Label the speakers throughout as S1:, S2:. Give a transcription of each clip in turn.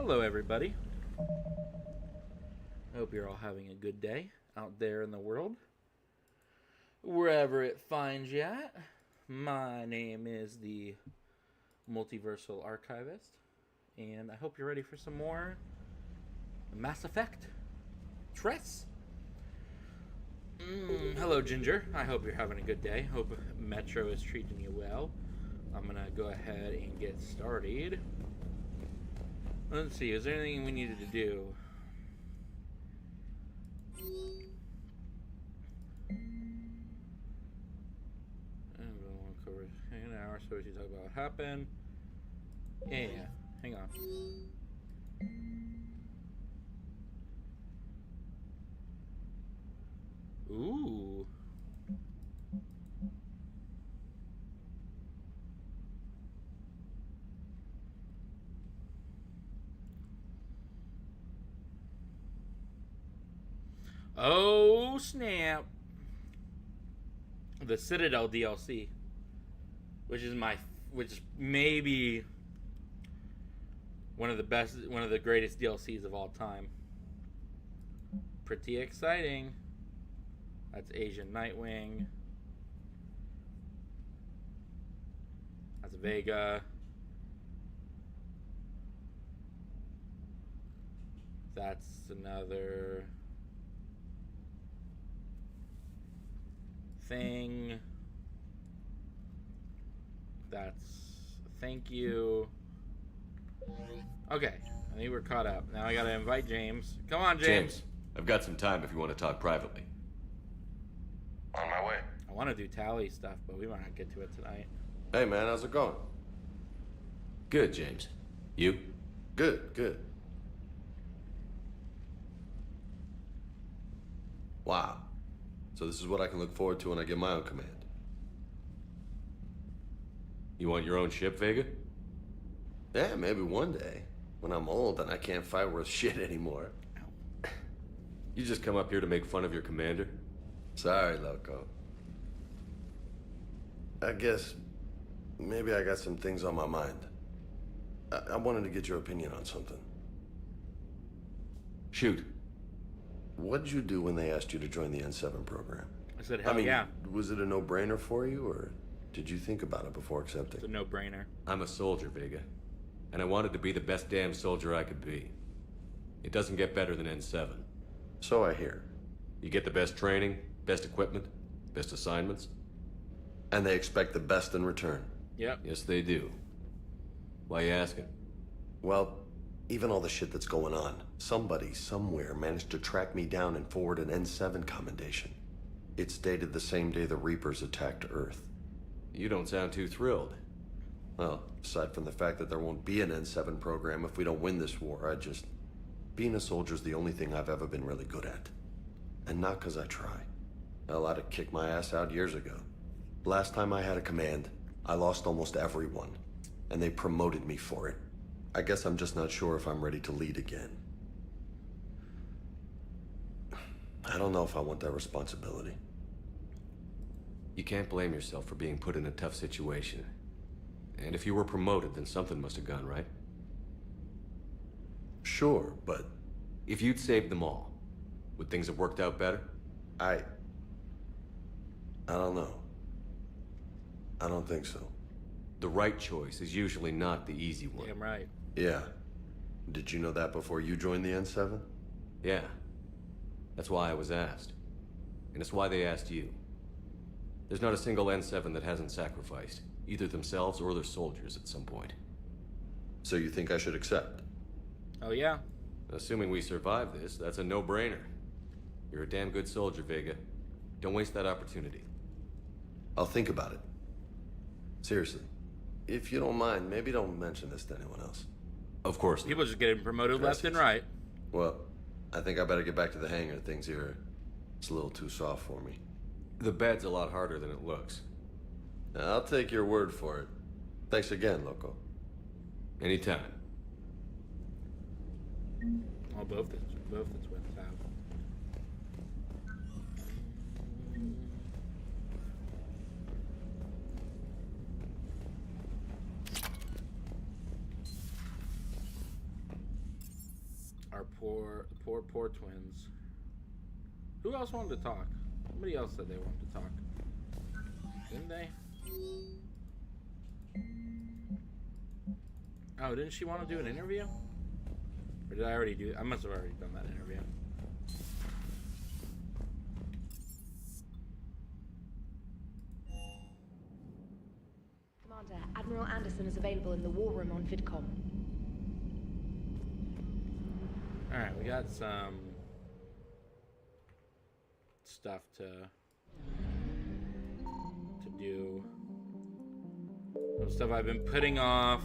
S1: Hello, everybody. I hope you're all having a good day out there in the world, wherever it finds you at. My name is the Multiversal Archivist, and I hope you're ready for some more Mass Effect. Tress. Hello, Ginger. I hope you're having a good day. Hope Metro is treating you well. I'm going to go ahead and get started. Let's see, is there anything we needed to do? An hour, so what you talk about what happened. Yeah, hang on. Ooh. Oh, snap. The Citadel DLC, which is maybe one of the greatest DLCs of all time. Pretty exciting. That's Asian Nightwing. That's Vega. That's another thing. That's thank you. Okay, I think we're caught up. Now I gotta invite James. Come on, James.
S2: I've got some time if you want to talk privately.
S3: On my way.
S1: I want to do Tali stuff, but we might not get to it tonight.
S3: Hey man, how's it going?
S2: Good, James. You?
S3: Good. Wow. So this is what I can look forward to when I get my own command.
S2: You want your own ship, Vega?
S3: Yeah, maybe one day. When I'm old and I can't fight worth shit anymore.
S2: You just come up here to make fun of your commander?
S3: Sorry, loco. I guess maybe I got some things on my mind. I wanted to get your opinion on something.
S2: Shoot.
S3: What did you do when they asked you to join the N7 program?
S1: I said, hell yeah.
S3: Was it a no-brainer for you, or did you think about it before accepting?
S1: It's a no-brainer.
S2: I'm a soldier, Vega. And I wanted to be the best damn soldier I could be. It doesn't get better than N7.
S3: So I hear.
S2: You get the best training, best equipment, best assignments.
S3: And they expect the best in return.
S1: Yep.
S2: Yes, they do. Why you asking?
S3: Well, even all the shit that's going on, somebody somewhere managed to track me down and forward an N7 commendation. It's dated the same day the Reapers attacked Earth.
S2: You don't sound too thrilled.
S3: Well, aside from the fact that there won't be an N7 program if we don't win this war, being a soldier's the only thing I've ever been really good at. And not because I try. Hell, I'd have kicked my ass out years ago. Last time I had a command, I lost almost everyone. And they promoted me for it. I guess I'm just not sure if I'm ready to lead again. I don't know if I want that responsibility.
S2: You can't blame yourself for being put in a tough situation. And if you were promoted, then something must have gone right.
S3: Sure, but...
S2: If you'd saved them all, would things have worked out better?
S3: I don't know. I don't think so.
S2: The right choice is usually not the easy one.
S1: Damn right.
S3: Yeah. Did you know that before you joined the N7?
S2: Yeah. That's why I was asked. And it's why they asked you. There's not a single N7 that hasn't sacrificed, either themselves or their soldiers at some point.
S3: So you think I should accept?
S1: Oh yeah.
S2: Assuming we survive this, that's a no-brainer. You're a damn good soldier, Vega. Don't waste that opportunity.
S3: I'll think about it. Seriously. If you don't mind, maybe don't mention this to anyone else.
S2: Of course not.
S1: People just getting promoted left and right.
S3: Well, I think I better get back to the hangar. Things here, it's a little too soft for me.
S2: The bed's a lot harder than it looks.
S3: I'll take your word for it. Thanks again, Loco.
S2: Anytime.
S1: Well, both the twins have. Poor, poor twins. Who else wanted to talk? Somebody else said they wanted to talk. Didn't they? Oh, didn't she want to do an interview? Or did I already do it? I must have already done that interview.
S4: Commander, Admiral Anderson is available in the war room on VidCom.
S1: Alright, we got some stuff to do. Some stuff I've been putting off.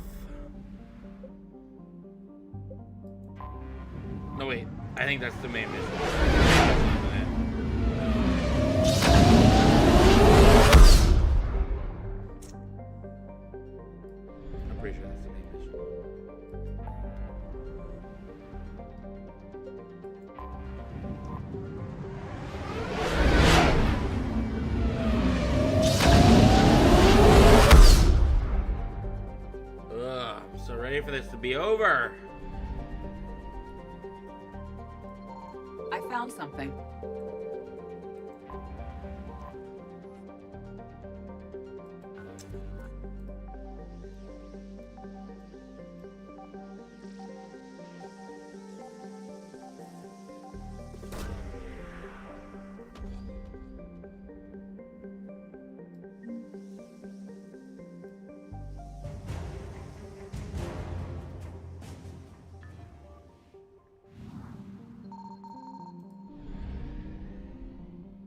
S1: No, wait. I think that's the main mission. I'm pretty sure that's the main mission. Ugh, I'm so ready for this to be over.
S5: I found something.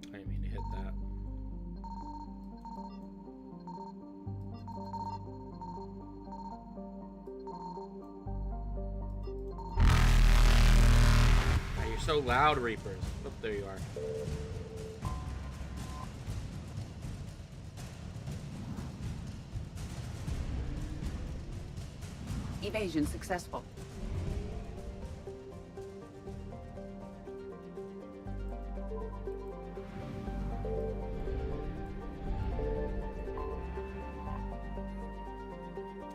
S1: I didn't mean to hit that. Ah, you're so loud, Reapers. Oh, there you are.
S5: Evasion successful.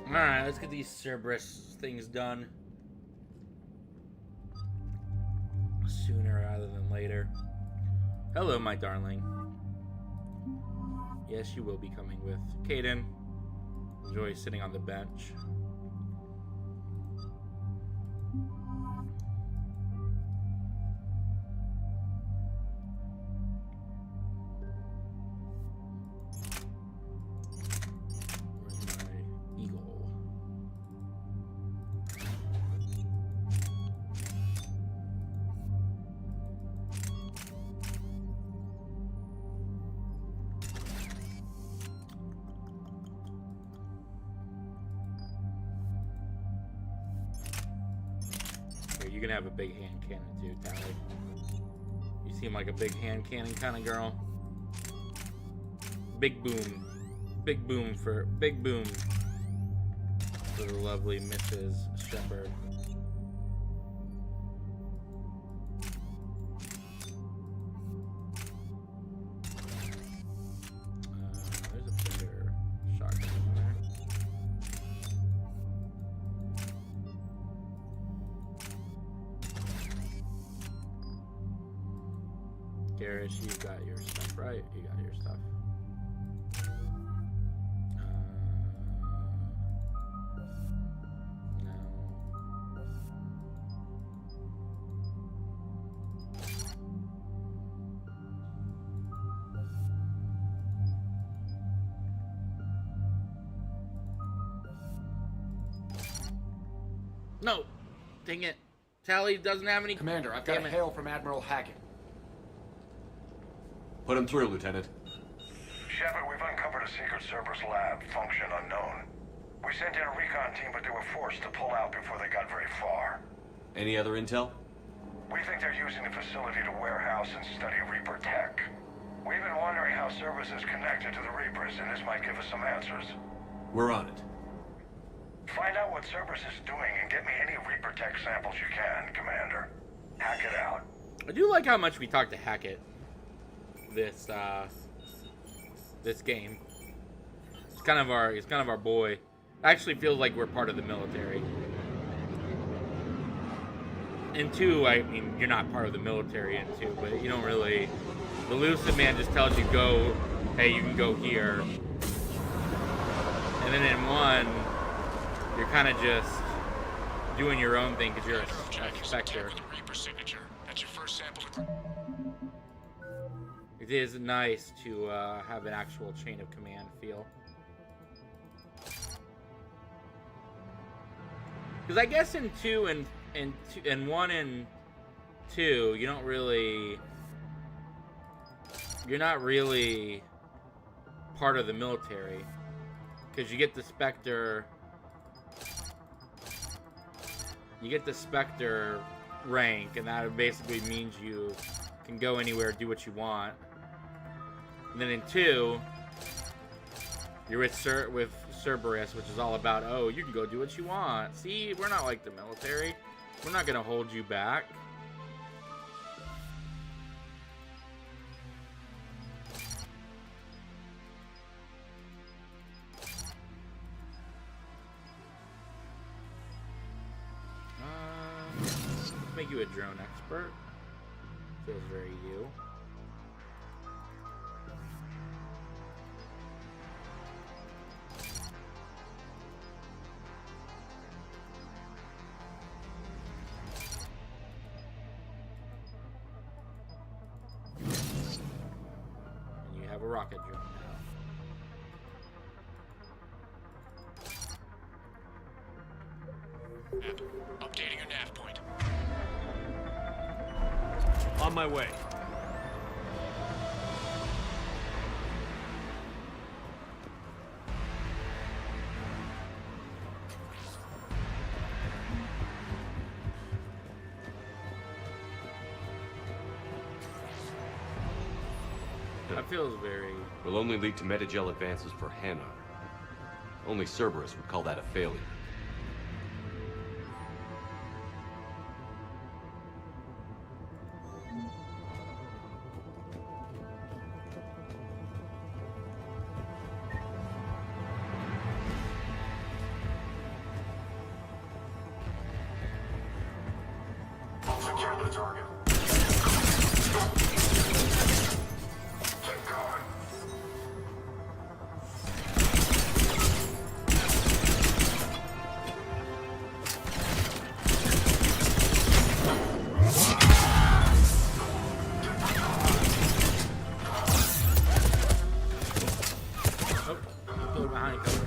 S1: Alright, let's get these Cerberus things done. Sooner rather than later. Hello, my darling. Yes, you will be coming with Caden. Enjoy sitting on the bench. Where's my eagle? Here, you can have a big hand cannon too, Tali. You seem like a big hand cannon kind of girl. Big boom. Big boom for the lovely Mrs. Shepherd. There's a bigger shotgun in there. Garish, you got your stuff, right? You got your stuff. No. No! Dang it. Tali doesn't have any...
S6: Commander, I've got
S1: Damn
S6: a
S1: it.
S6: hail from Admiral Hackett.
S2: Put him through, Lieutenant.
S7: Shepard, we've uncovered a secret Cerberus lab, function unknown. We sent in a recon team, but they were forced to pull out before they got very far.
S2: Any other intel?
S7: We think they're using the facility to warehouse and study Reaper tech. We've been wondering how Cerberus is connected to the Reapers, and this might give us some answers.
S2: We're on it.
S7: Find out what Cerberus is doing and get me any Reaper tech samples you can, Commander. Hack it out.
S1: I do like how much we talk to Hackett this game. It's kind of our boy. Actually feels like we're part of the military. in 2, I mean, you're not part of the military in 2, but you don't really. The Lucid Man just tells you go. Hey, you can go here. And then in 1, you're kind of just doing your own thing because you're a Spectre.
S7: That's your first sample.
S1: It is nice to have an actual chain of command feel. Because I guess in 1 and 2, you're not really part of the military. Because you get the Spectre rank, and that basically means you can go anywhere, do what you want. And then in 2, you're with Cerberus, which is all about, oh, you can go do what you want. See, we're not like the military. We're not gonna hold you back. Let's make you a drone expert. Feels very you. And you have a rocket drone now.
S7: Updating your nav point.
S6: On my way.
S1: That feels very...
S2: Will only lead to metagel advances for Hanar. Only Cerberus would call that a failure.
S7: Secure the target. Keep going.
S1: Oh, you killed behind cover.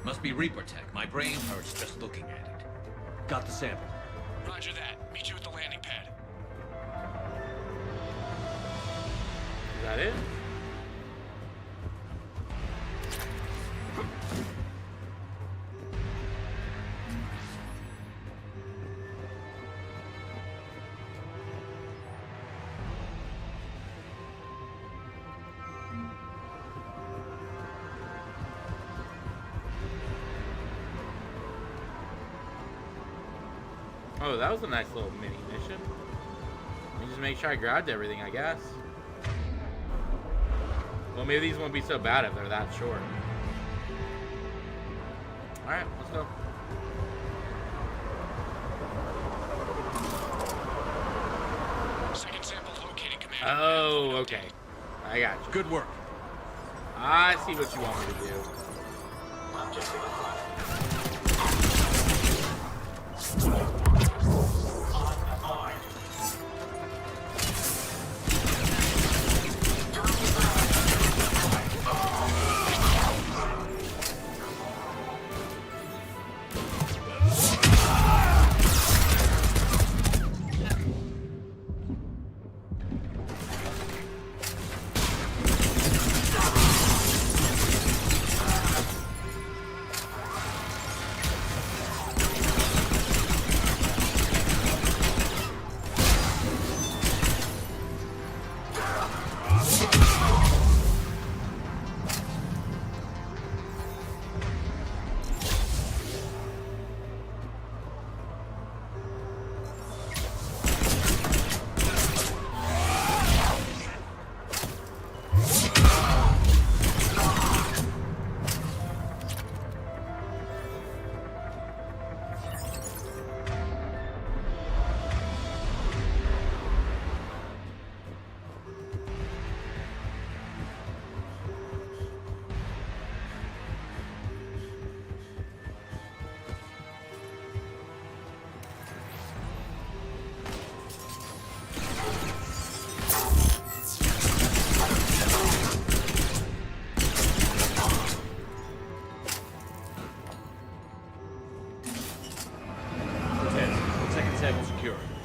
S6: Must be Reaper tech. My brain hurts just looking at it. Got the sample.
S7: Roger that. Meet you at the landing pad.
S1: Is that it? Oh, that was a nice little mini mission. Let me just make sure I grabbed everything, I guess. Well, maybe these won't be so bad if they're that short. Alright, let's go.
S7: Second sample located, Commander.
S1: Oh, okay. I got you.
S6: Good work.
S1: I see what you want me to do.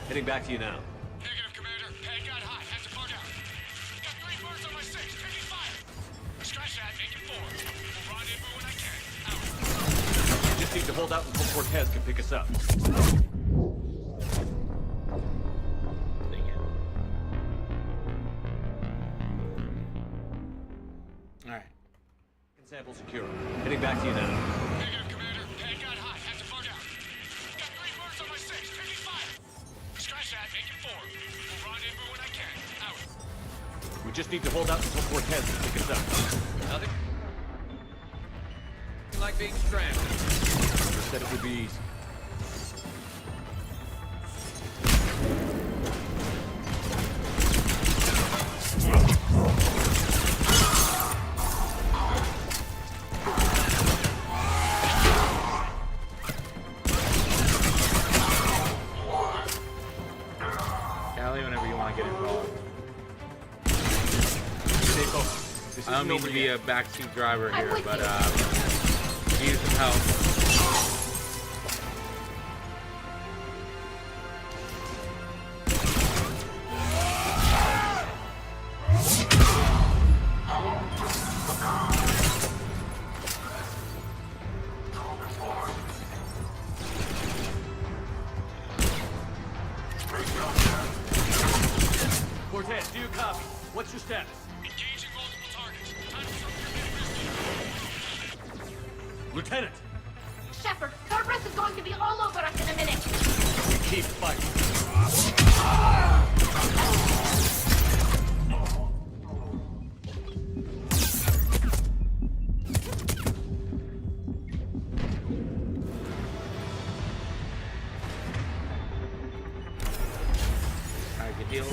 S2: Heading back to you now.
S7: Negative, Commander. Pad got hot. Has to bug out. Got 3 birds on my 6. Taking fire. Scratch that. Make it 4. We'll rendezvous when I can. Out.
S2: We just need to hold out until Cortez can pick us up.
S1: Dang it. Alright.
S2: Sample secure. Heading back to you now.
S7: Negative, Commander. Pad got hot. Has to bug out. Got 3 birds on my 6. Taking fire. Scratch that. Make it 4. We'll rendezvous when I can. Out.
S2: We just need to hold out until Cortez can pick us up.
S6: Nothing like being stranded.
S2: Never said it would be easy.
S1: Tali, whenever you want to get involved.
S2: Stay focused. This
S1: I don't
S2: isn't
S1: mean
S2: over
S1: to be
S2: yet.
S1: a backseat driver
S4: I'm
S1: here,
S4: with
S1: but
S4: you.
S1: need some help.
S2: Cortez, do you copy? What's your status?
S7: Engaging multiple targets. Time to throw your business.
S2: Lieutenant,
S4: Shepard, Cerberus is going to be all over us in a minute.
S2: keep fighting.
S1: Alright, good deal.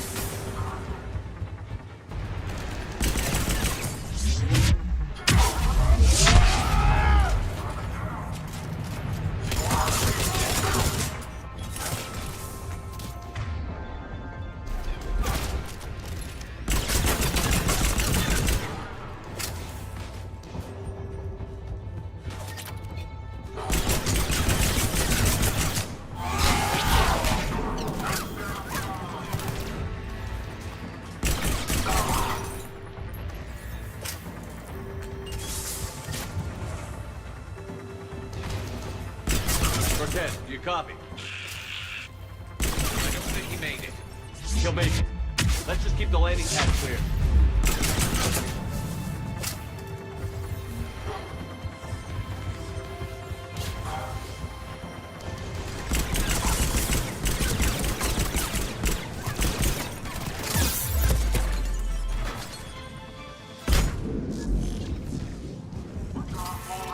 S2: Cortez, do you copy?
S6: I don't think he made it.
S2: He'll make it. Let's just keep the landing pad clear.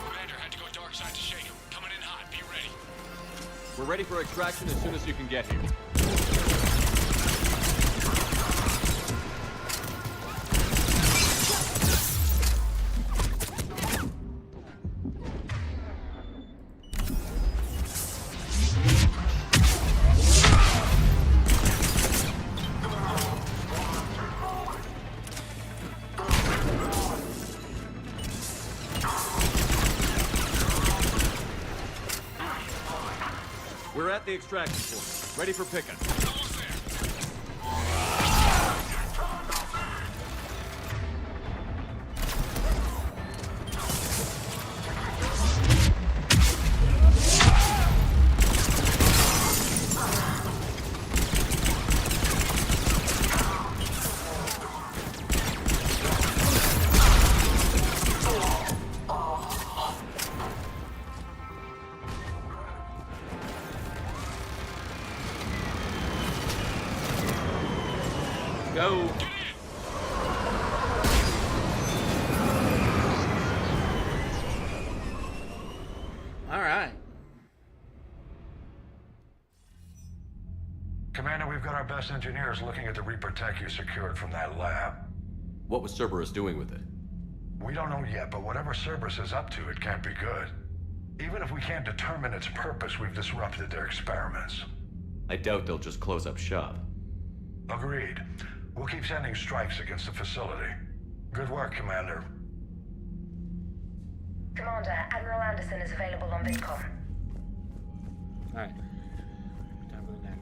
S7: Commander had to go dark side to shake him. Coming in hot. Be ready.
S2: We're ready for extraction as soon as you can get here. We're at the extraction point, ready for pickup.
S7: Almost there.
S8: We've got our best engineers looking at the Reaper tech you secured from that lab.
S2: What was Cerberus doing with it?
S8: We don't know yet, but whatever Cerberus is up to, it can't be good. Even if we can't determine its purpose, we've disrupted their experiments.
S2: I doubt they'll just close up shop.
S8: Agreed. We'll keep sending strikes against the facility. Good work, Commander.
S9: Commander, Admiral Anderson is available on VidCom.
S1: Alright. Time for the next.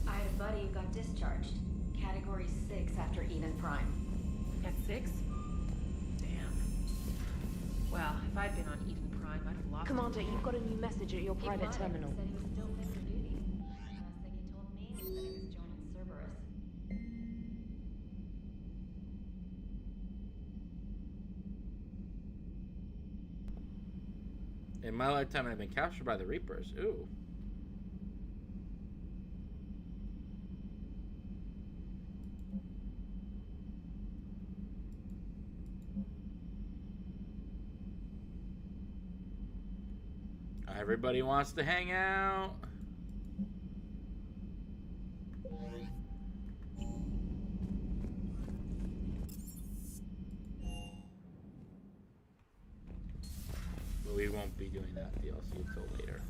S10: I had a buddy who got discharged. Category 6 after Eden Prime.
S5: At 6? Damn. Well, if I'd been on Eden Prime, I'd have lost.
S9: Commander, you've got a new message at your private terminal.
S10: Said he was still fit for duty. Last thing he told me was that he was joining Cerberus.
S1: In my lifetime, I've been captured by the Reapers. Ooh. Everybody wants to hang out. But we won't be doing that DLC until later.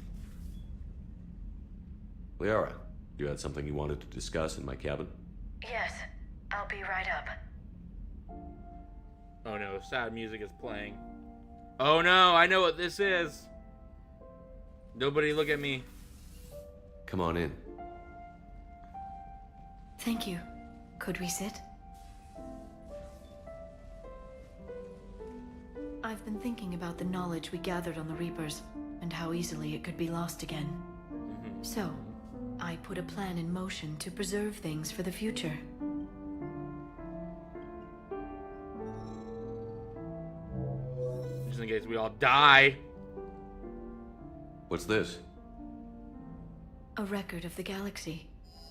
S2: Liara, you had something you wanted to discuss in my cabin?
S9: Yes, I'll be right up.
S1: Oh no, sad music is playing. Oh no, I know what this is. Nobody look at me.
S2: Come on in.
S11: Thank you. Could we sit? I've been thinking about the knowledge we gathered on the Reapers, and how easily it could be lost again. So, I put a plan in motion to preserve things for the future.
S1: Just in case we all die.
S2: What's this?
S11: A record of the galaxy.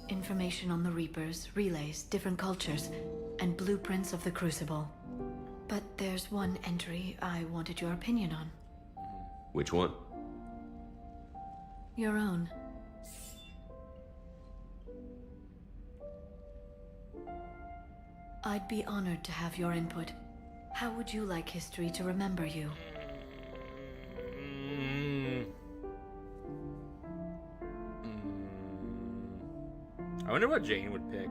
S11: Information on the Reapers, relays, different cultures, and blueprints of the Crucible. But there's one entry I wanted your opinion on.
S2: Which one?
S11: Your own. I'd be honored to have your input. How would you like history to remember you?
S1: I wonder what Jane would pick.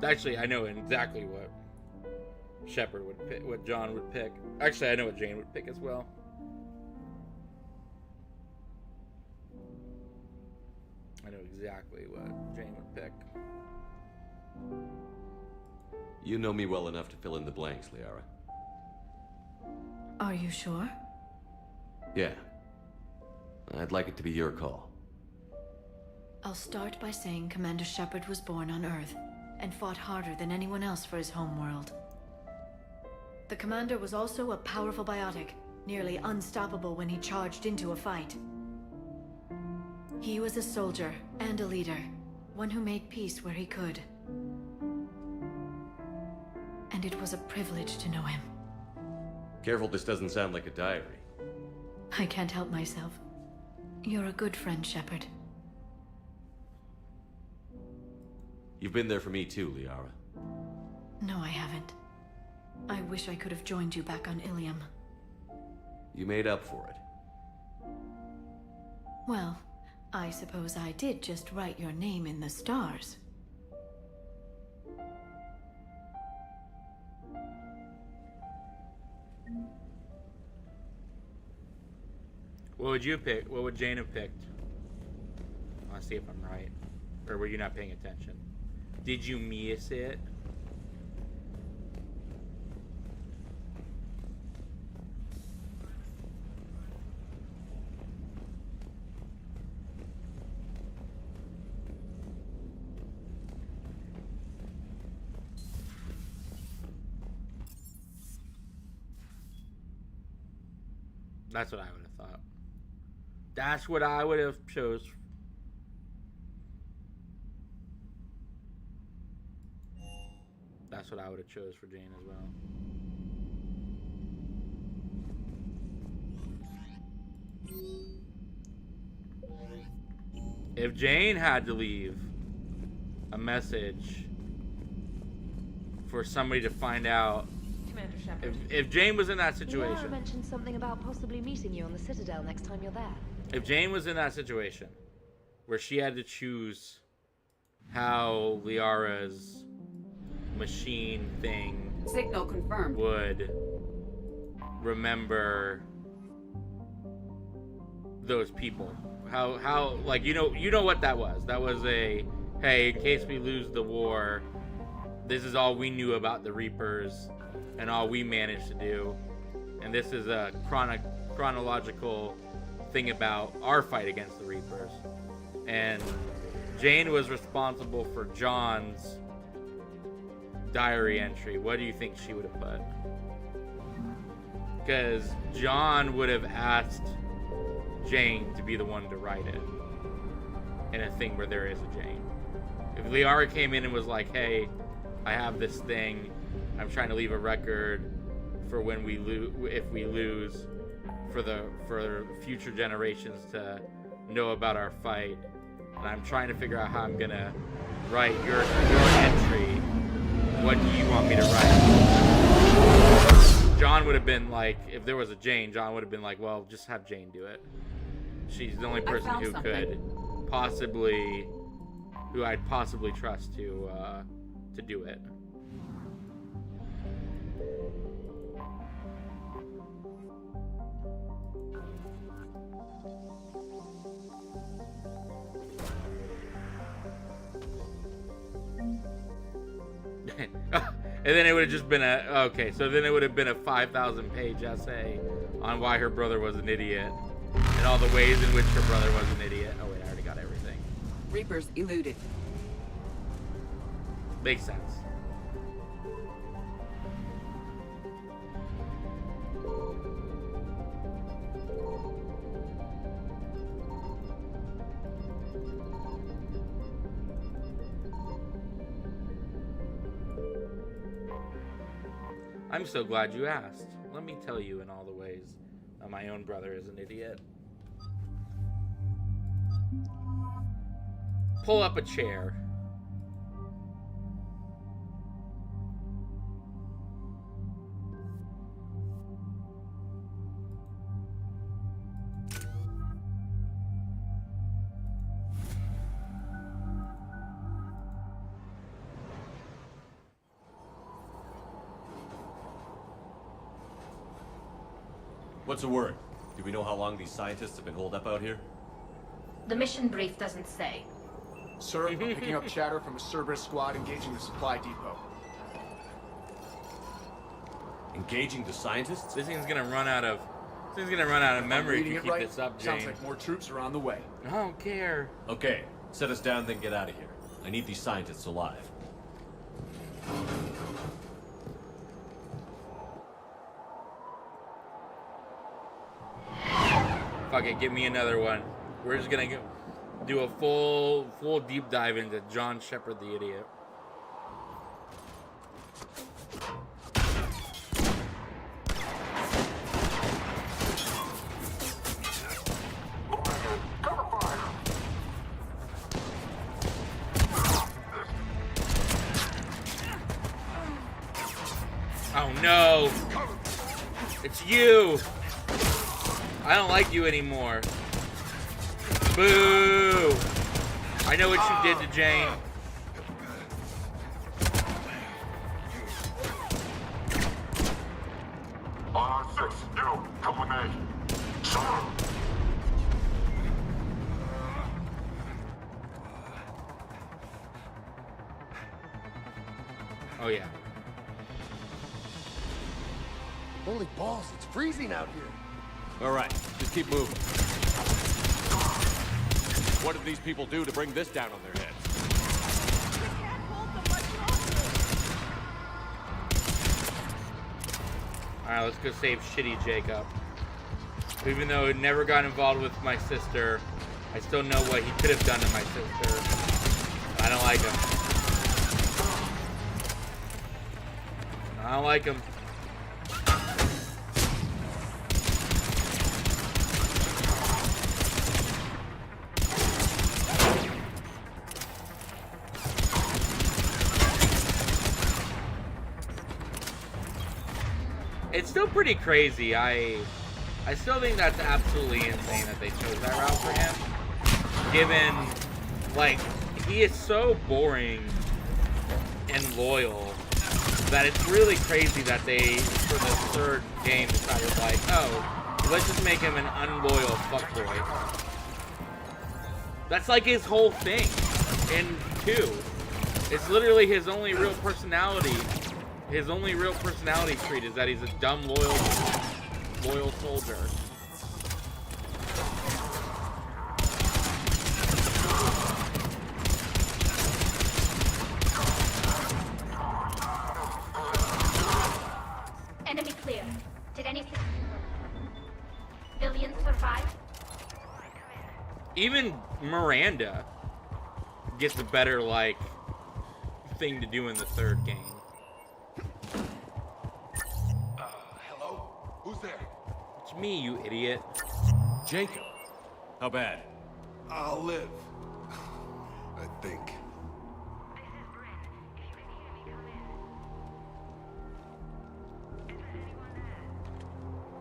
S1: Actually, I know exactly what Shepard would pick, what John would pick. Actually, I know what Jane would pick as well. I know exactly what Jane would pick.
S2: You know me well enough to fill in the blanks, Liara.
S11: Are you sure?
S2: Yeah. I'd like it to be your call.
S11: I'll start by saying Commander Shepard was born on Earth and fought harder than anyone else for his homeworld. The Commander was also a powerful biotic, nearly unstoppable when he charged into a fight. He was a soldier and a leader, one who made peace where he could. And it was a privilege to know him.
S2: Careful, this doesn't sound like a diary.
S11: I can't help myself. You're a good friend, Shepard.
S2: You've been there for me too, Liara.
S11: No, I haven't. I wish I could have joined you back on Ilium.
S2: You made up for it.
S11: Well, I suppose I did just write your name in the stars.
S1: What would you pick? What would Jane have picked? I want to see if I'm right. Or were you not paying attention? Did you miss it? That's what I would have thought. That's what I would have chose. That's what I would have chose for Jane as well. If Jane had to leave a message for somebody to find out,
S5: Commander Shepard.
S1: if Jane was in that
S10: Liara
S1: situation,
S10: mentioned something about possibly meeting you on the Citadel next time you're there.
S1: if Jane was in that situation where she had to choose how Liara's machine thing
S12: Signal confirmed.
S1: would remember those people, how like you know what that was. That was a, hey, in case we lose the war, this is all we knew about the Reapers and all we managed to do, and this is a chronological thing about our fight against the Reapers. And Jane was responsible for John's diary entry. What do you think she would have put? Because John would have asked Jane to be the one to write it in a thing where there is a Jane. If Liara came in and was like, hey, I have this thing, I'm trying to leave a record for when we if we lose, for future generations to know about our fight, and I'm trying to figure out how I'm gonna write your entry, what do you want me to write? John would have been like, if there was a Jane, John would have been like, well, just have Jane do it. She's the only person who could possibly, who I'd possibly trust to do it. And then it would have just been so then it would have been a 5,000-page essay on why her brother was an idiot and all the ways in which her brother was an idiot. Oh wait, I already got everything.
S12: Reapers eluded.
S1: Makes sense. I'm so glad you asked. Let me tell you in all the ways that my own brother is an idiot. Pull up a chair.
S2: What's the word? Do we know how long these scientists have been holed up out here?
S4: The mission brief doesn't say.
S13: Sir, I'm picking up chatter from a Cerberus squad engaging the supply depot.
S2: Engaging the scientists?
S1: This thing's gonna run out of memory if you keep this up, Jane.
S13: Sounds like more troops are on the way.
S1: I don't care.
S2: Okay, set us down, then get out of here. I need these scientists alive.
S1: Fuck it, give me another one. We're just gonna do a full deep dive into John Shepard the idiot. Oh no! It's you! I don't like you anymore. Boo! I know what you did to Jane.
S7: R6, you, come with me. Sir!
S1: Oh yeah.
S13: Holy balls, it's freezing out here.
S2: All right, just keep moving. What did these people do to bring this down on their heads?
S1: Alright, let's go save shitty Jacob. Even though he never got involved with my sister, I still know what he could have done to my sister. I don't like him. don't like him. It's still pretty crazy. I still think that's absolutely insane that they chose that route for him. Given, like, he is so boring and loyal that it's really crazy that they, for the third game, decided, like, oh, let's just make him an unloyal fuckboy. That's like his whole thing in 2. It's literally his only real personality. His only real personality trait is that he's a dumb, loyal soldier.
S4: Enemy clear. Did any civilians survive?
S1: Even Miranda gets a better, like, thing to do in the third game.
S8: Hello? Who's there?
S1: It's me, you idiot.
S2: Jacob. How bad?
S8: I'll live. I think.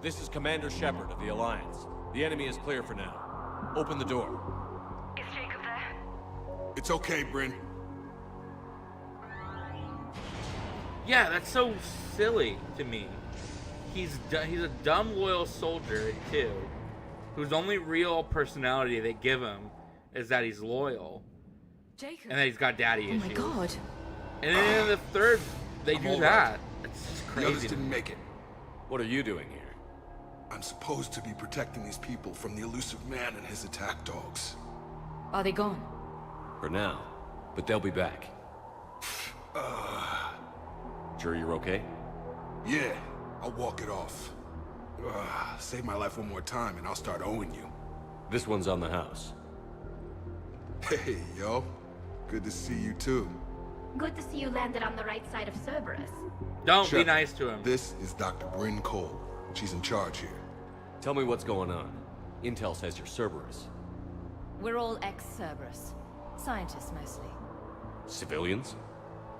S2: This is Commander Shepard of the Alliance. The enemy is clear for now. Open the door.
S9: Is Jacob there?
S8: It's okay, Bryn.
S1: Yeah, that's so silly to me. He's a dumb, loyal soldier, too, whose only real personality they give him is that he's loyal.
S11: Jacob.
S1: And that he's got daddy issues.
S11: Oh my god.
S1: And then in the third, they
S8: I'm
S1: do
S8: all
S1: that.
S8: right.
S1: It's just
S8: The others
S1: crazy.
S8: didn't make it.
S2: What are you doing here?
S8: I'm supposed to be protecting these people from the elusive man and his attack dogs.
S11: Are they gone?
S2: For now. But they'll be back. Sure you're okay?
S8: Yeah, I'll walk it off. Save my life one more time and I'll start owing you.
S2: This one's on the house.
S8: Hey, yo. Good to see you too.
S4: Good to see you landed on the right side of Cerberus.
S1: Don't be
S8: Shep,
S1: nice to him.
S8: This is Dr. Bryn Cole. She's in charge here.
S2: Tell me what's going on. Intel says you're Cerberus.
S10: We're all ex-Cerberus. Scientists, mostly.
S2: Civilians?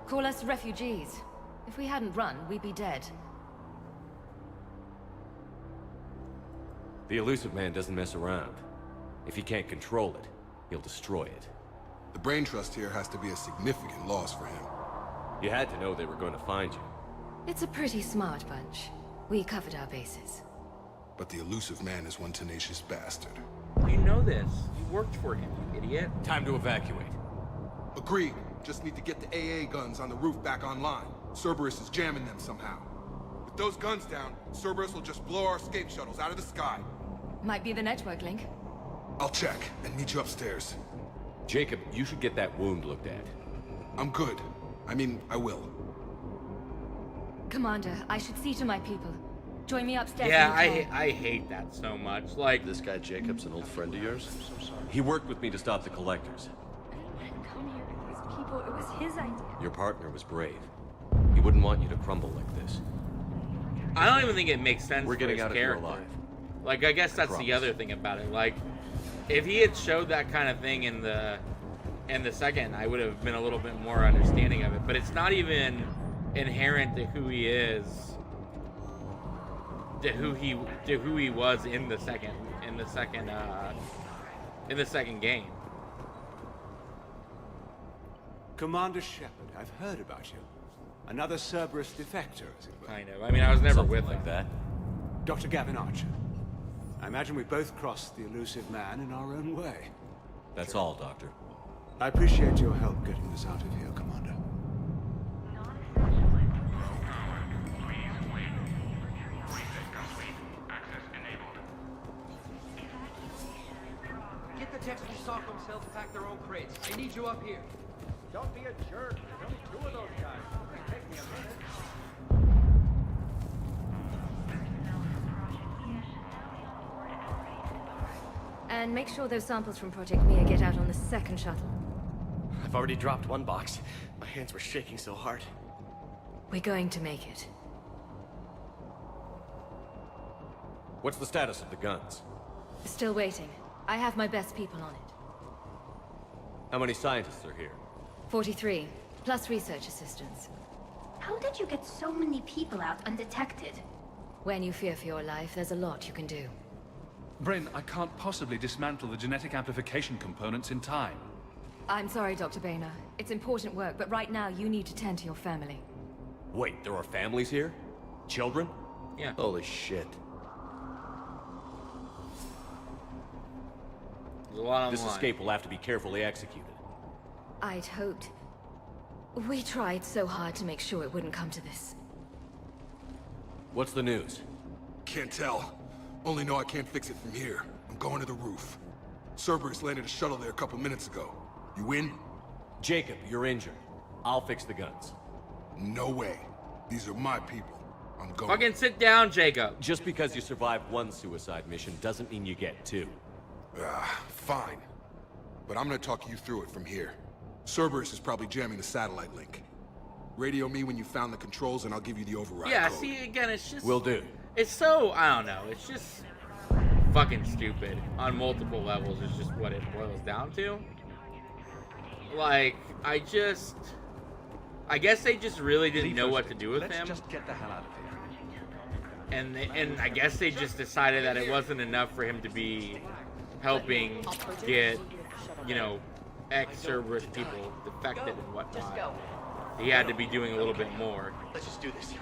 S10: Call us refugees. If we hadn't run, we'd be dead.
S2: The elusive man doesn't mess around. If he can't control it, he'll destroy it.
S8: The brain trust here has to be a significant loss for him.
S2: You had to know they were going to find you.
S10: It's a pretty smart bunch. We covered our bases.
S8: But the elusive man is one tenacious bastard.
S1: You know this. You worked for him, you idiot.
S2: Time to evacuate.
S8: Agreed. Just need to get the AA guns on the roof back online. Cerberus is jamming them somehow. With those guns down, Cerberus will just blow our escape shuttles out of the sky.
S10: Might be the network link.
S8: I'll check and meet you upstairs.
S2: Jacob, you should get that wound looked at.
S8: I'm good. I mean, I will.
S10: Commander, I should see to my people. Join me upstairs.
S1: Yeah,
S10: when you
S1: I hate that so much. Like,
S3: This guy Jacob's an old friend of yours?
S2: He worked with me to stop the collectors.
S10: I didn't want to come here with these people. It was his idea.
S2: Your partner was brave. He wouldn't want you to crumble like this.
S1: I don't even think it makes sense
S2: We're
S1: for
S2: getting
S1: his
S2: out of here
S1: character.
S2: alive.
S1: Like, I guess that's the
S2: promise.
S1: other thing about it. Like, if he had showed that kind of thing in the second, I would have been a little bit more understanding of it. But it's not even inherent to who he is, to who he was in the second game.
S14: Commander Shepard, I've heard about you. Another Cerberus defector, as it were.
S1: Kind of. I mean, I was never with
S2: like
S1: him.
S2: that.
S14: Dr. Gavin Archer. I imagine we both crossed the elusive man in our own way.
S2: That's all, Doctor.
S14: I appreciate your help getting us out of here, Commander.
S15: Get the techs who sock themselves pack their own crates. I need you up here. Don't be a jerk. There's only 2 of those guys. It'll take me a minute.
S10: And make sure those samples from Project Mia get out on the second shuttle.
S16: I've already dropped one box. My hands were shaking so hard.
S10: We're going to make it.
S2: What's the status of the guns?
S11: Still waiting. I have my best people on it.
S2: How many scientists are here?
S11: 43, plus research assistants.
S4: How did you get so many people out undetected?
S11: When you fear for your life, there's a lot you can do.
S16: Bryn, I can't possibly dismantle the genetic amplification components in time.
S11: I'm sorry, Dr. Boehner. It's important work, but right now you need to tend to your family.
S2: Wait, there are families here? Children?
S1: Yeah.
S3: Holy shit.
S1: There's a lot on
S2: This
S1: the line.
S2: escape will have to be carefully executed.
S11: I'd hoped. We tried so hard to make sure it wouldn't come to this.
S2: What's the news?
S8: Can't tell. Only know I can't fix it from here. I'm going to the roof. Cerberus landed a shuttle there a couple minutes ago. You in?
S2: Jacob, you're injured. I'll fix the guns.
S8: No way. These are my people. I'm going.
S1: Fucking sit down, Jacob.
S2: Just because you survived one suicide mission doesn't mean you get two.
S8: Fine. But I'm gonna talk you through it from here. Cerberus is probably jamming the satellite link. Radio me when you found the controls and I'll give you the override
S1: Yeah,
S8: code.
S1: see, again, it's just...
S2: Will do.
S1: It's so, I don't know, it's just fucking stupid on multiple levels is just what it boils down to. Like, I guess they just really didn't know what to do with him.
S16: Let's just get the hell out of here.
S1: And I guess they just decided that it wasn't enough for him to be helping get, you know, ex-Cerberus people defected and whatnot. He had to be doing a little bit more.
S15: Let's just do this.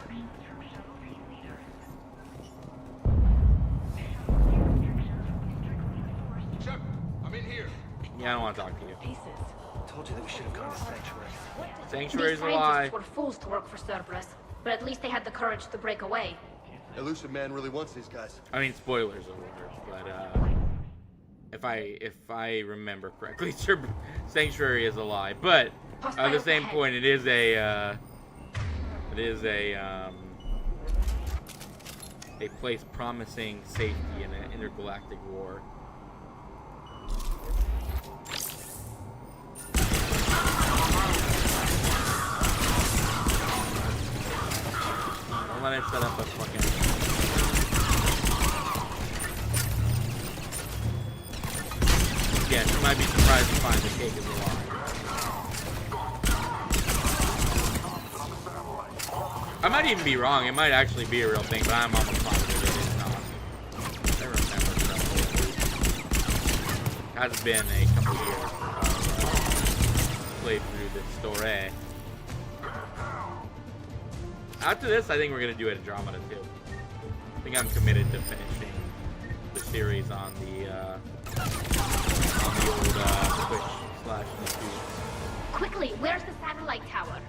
S8: Shep, I'm in here.
S1: Yeah, I don't want to talk to you.
S15: Told you that we should have gone to Sanctuary.
S1: Sanctuary's
S4: These
S1: a lie.
S4: scientists were fools to work for Cerberus, but at least they had the courage to break away.
S3: Elusive Man really wants these guys.
S1: I mean, spoilers alert, but if I remember correctly, Sanctuary is a lie. But at the same point, it is a place promising safety in an intergalactic war. Don't let him set up a fucking... Yeah, you might be surprised to find the cake is a lie. I might even be wrong. It might actually be a real thing, but I'm almost positive it is not. I remember correctly. It has been a couple years played through this story. After this, I think we're gonna do Andromeda too. I think I'm committed to finishing the series on the old Twitch/YouTube.
S4: Quickly, where's the satellite tower?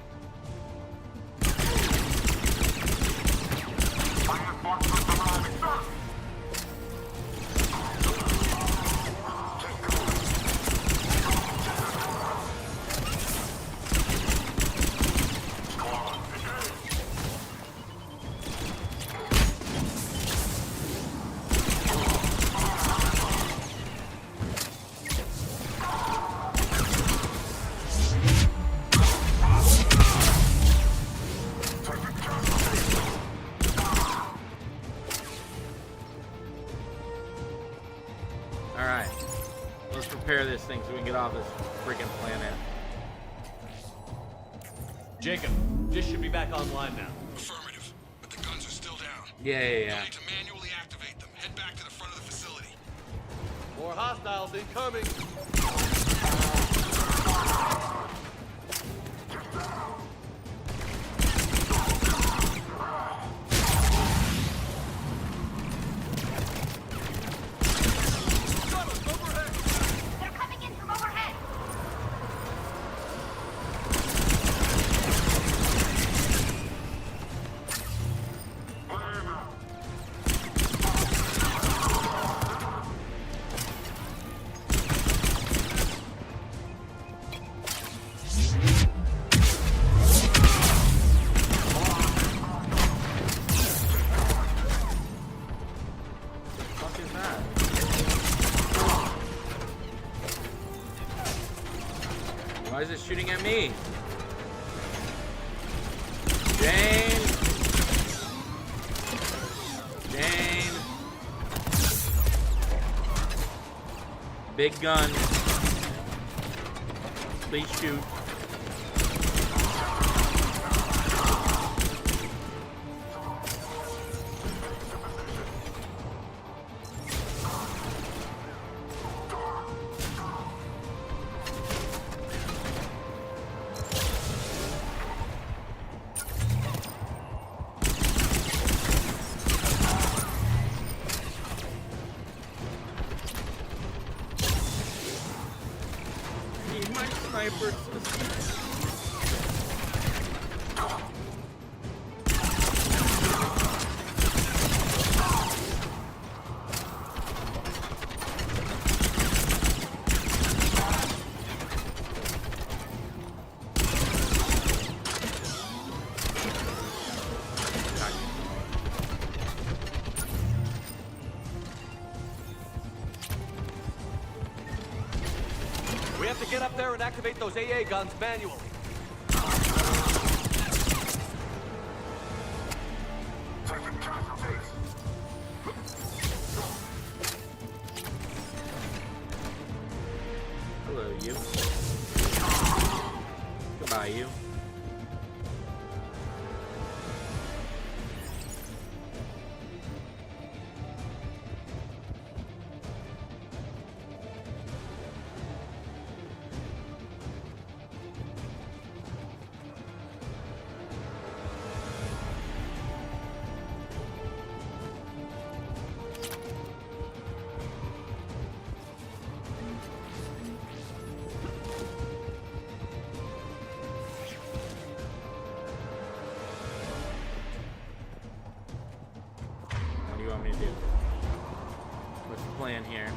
S1: Alright. Let's prepare this thing so we can get off this freaking planet.
S2: Jacob, dish should be back online now.
S8: Affirmative, but the guns are still down.
S1: Yeah.
S8: You'll need to manually activate them. Head back to the front of the facility.
S3: More hostiles incoming.
S4: They're coming in from overhead.
S1: What the fuck is that? Why is it shooting at me? Jane! Jane! Big gun. Please shoot. Sniper.
S17: We have to get up there and activate those AA guns manually.
S1: Hello, you. Goodbye, you. What do you want me to do? What's the plan here?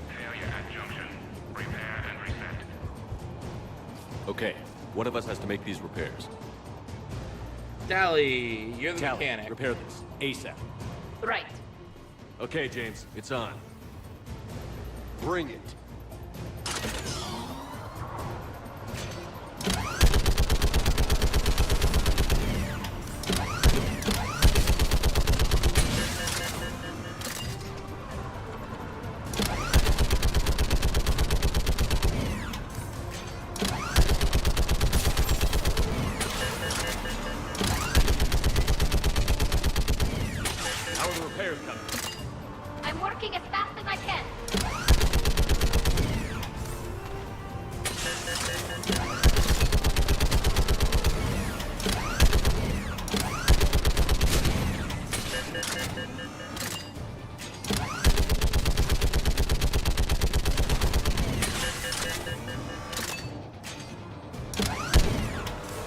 S7: Failure at junction. Repair and reset.
S2: Okay, one of us has to make these repairs.
S1: Tali, you're the
S2: Tali,
S1: mechanic.
S2: repair this ASAP.
S4: Right.
S2: Okay, James, it's on.
S3: Bring it.
S17: How are the repairs coming?
S4: I'm working as fast as I can.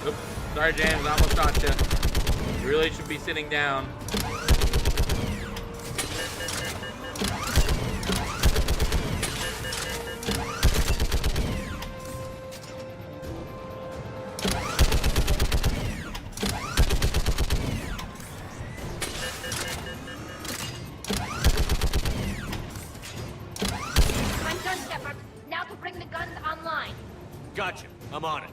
S1: Oops. Sorry, James. I almost got you. You really should be sitting down.
S4: I'm done, Shepard. Now to bring the guns online.
S17: Gotcha. I'm on it.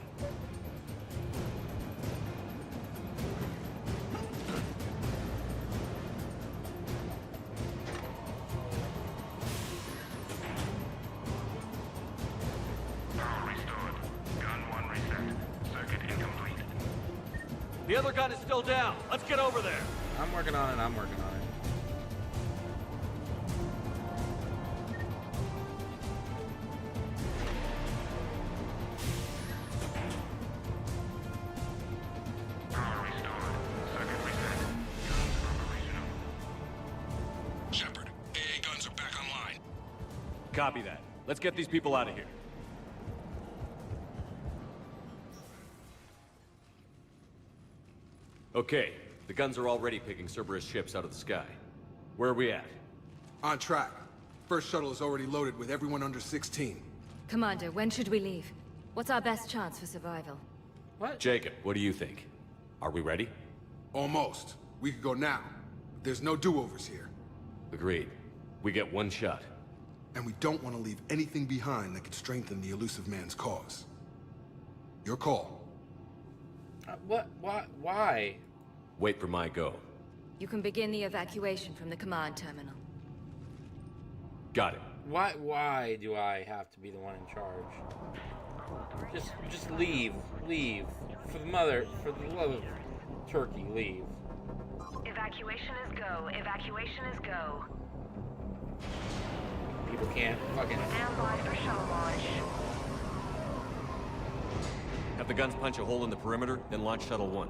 S7: Power restored. Gun 1 reset. Circuit incomplete.
S17: The other gun is still down. Let's get over there.
S1: I'm working on it. I'm working on it.
S7: Power restored. Circuit reset. Guns operational. Shepard, AA guns are back online.
S17: Copy that. Let's get these people out of here.
S2: Okay, the guns are already picking Cerberus ships out of the sky. Where are we at?
S8: On track. First shuttle is already loaded with everyone under 16.
S18: Commander, when should we leave? What's our best chance for survival?
S1: What?
S2: Jacob, what do you think? Are we ready?
S8: Almost. We could go now. But there's no do-overs here.
S2: Agreed. We get one shot.
S8: And we don't want to leave anything behind that could strengthen the elusive man's cause. Your call.
S1: What? Why? Why?
S2: Wait for my go.
S18: You can begin the evacuation from the command terminal.
S2: Got it.
S1: Why do I have to be the one in charge? Just leave. Leave. For the love of turkey, leave.
S9: Evacuation is go. Evacuation is go.
S1: People can't fucking...
S9: Stand by for shuttle launch.
S2: Have the guns punch a hole in the perimeter, then launch Shuttle 1.